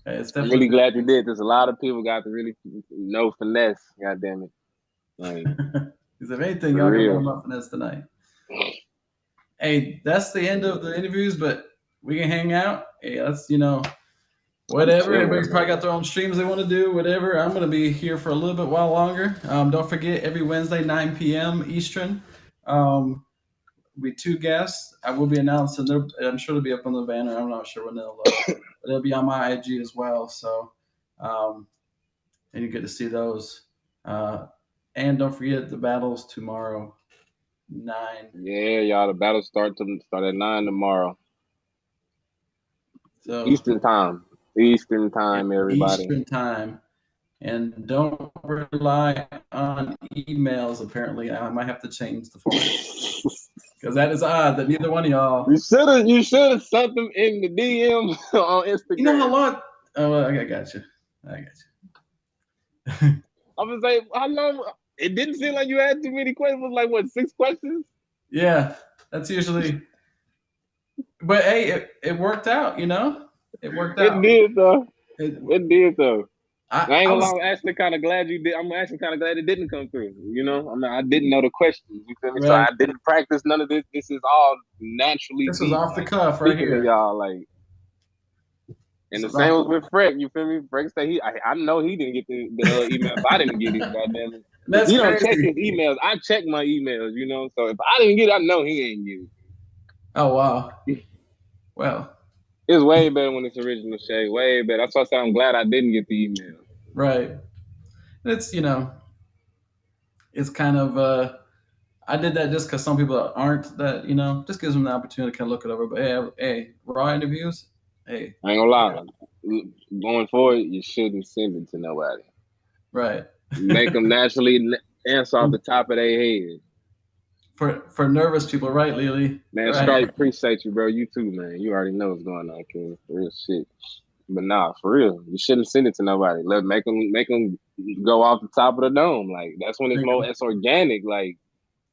Hey, it's I'm definitely really glad you did this. A lot of people got to really know finesse. God damn it. Like, because if anything, for y'all can real. learn about finesse tonight. Hey, that's the end of the interviews, but we can hang out. Hey, that's whatever. Everybody's probably got their own streams they want to do. Whatever. I'm gonna be here for a little bit while longer. Don't forget every Wednesday 9 p.m. Eastern. Be 2 guests. I will be announcing. I'm sure it'll be up on the banner. I'm not sure when it'll be on my IG as well. So, and you get to see those. And don't forget the battles tomorrow, 9. Yeah, y'all. The battle start at 9 tomorrow. So Eastern time. Eastern time, everybody. Eastern time. And don't rely on emails. Apparently, I might have to change the format because that is odd that neither one of y'all. You should have sent them in the DM on Instagram. You know how long? Oh, well, I got you. I was like, how long? It didn't seem like you had too many questions. It was like, what, 6 questions? Yeah, that's usually. But hey, it worked out. It worked out. It did though. It did though. I ain't gonna lie. I'm actually kind of glad you did. I'm actually kind of glad it didn't come through. I didn't know the questions. You feel me? Right. So I didn't practice none of this. This is all naturally. This was off the cuff right here. Y'all like. And the same was with Freck. You feel me? Freck said I know he didn't get the emails. I didn't get it. Goddamn it. That's he crazy. don't check his emails. I check my emails. So if I didn't get it, I know he ain't get it. Oh wow. Well. It's way better when it's original shade. Way better. That's why I say I'm glad I didn't get the email. Right. It's it's kind of I did that just because some people aren't that just gives them the opportunity to kind of look it over. But hey, raw interviews. Hey, I ain't gonna lie. Going forward, you shouldn't send it to nobody. Right. Make them naturally answer off the top of their head. For nervous people, right, Lily? Man, right. Stripe, appreciate you, bro. You too, man. You already know what's going on, King. Real shit. But nah, for real, you shouldn't send it to nobody. Make them go off the top of the dome. Like that's when it's organic. Like,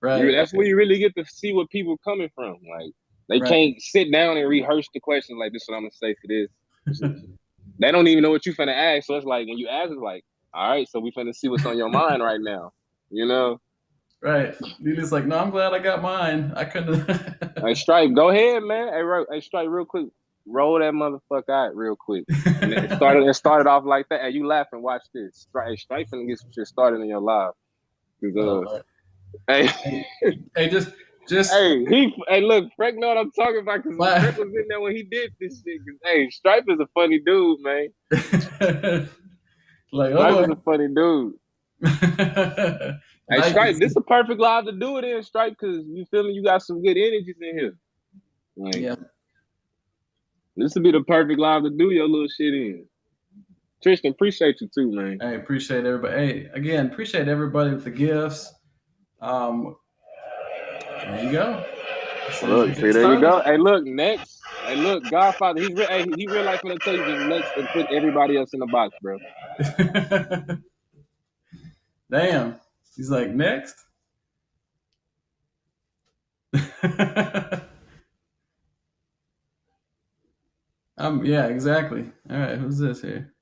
right. That's where you really get to see what people coming from. Like they can't sit down and rehearse the questions. Like this is what I'm gonna say for this. They don't even know what you finna ask. So it's like when you ask, it's like, all right, so we finna see what's on your mind right now. Right. Lily's like, no, I'm glad I got mine. I couldn't. Hey, Stripe, go ahead, man. Hey, Stripe, real quick. Roll that motherfucker out real quick. And it started off like that. Hey, you laughing, watch this. Stripe finna get some shit started in your live. Hey, just hey, look, Freck know what I'm talking about because Freck was in there when he did this shit. Hey, Stripe is a funny dude, man. Stripe is a funny dude. Hey, Stripe, this is a perfect live to do it in, Stripe, because you feel me? You got some good energies in here. Like, yeah. This would be the perfect live to do your little shit in. Tristan, appreciate you too, man. I appreciate everybody. Hey, again, appreciate everybody with the gifts. There you go. Look, see, there you go. Hey, look, next. Hey, look, Godfather, he real life gonna tell you the next and put everybody else in the box, bro. Damn. He's like, next? Yeah, exactly. All right, who's this here?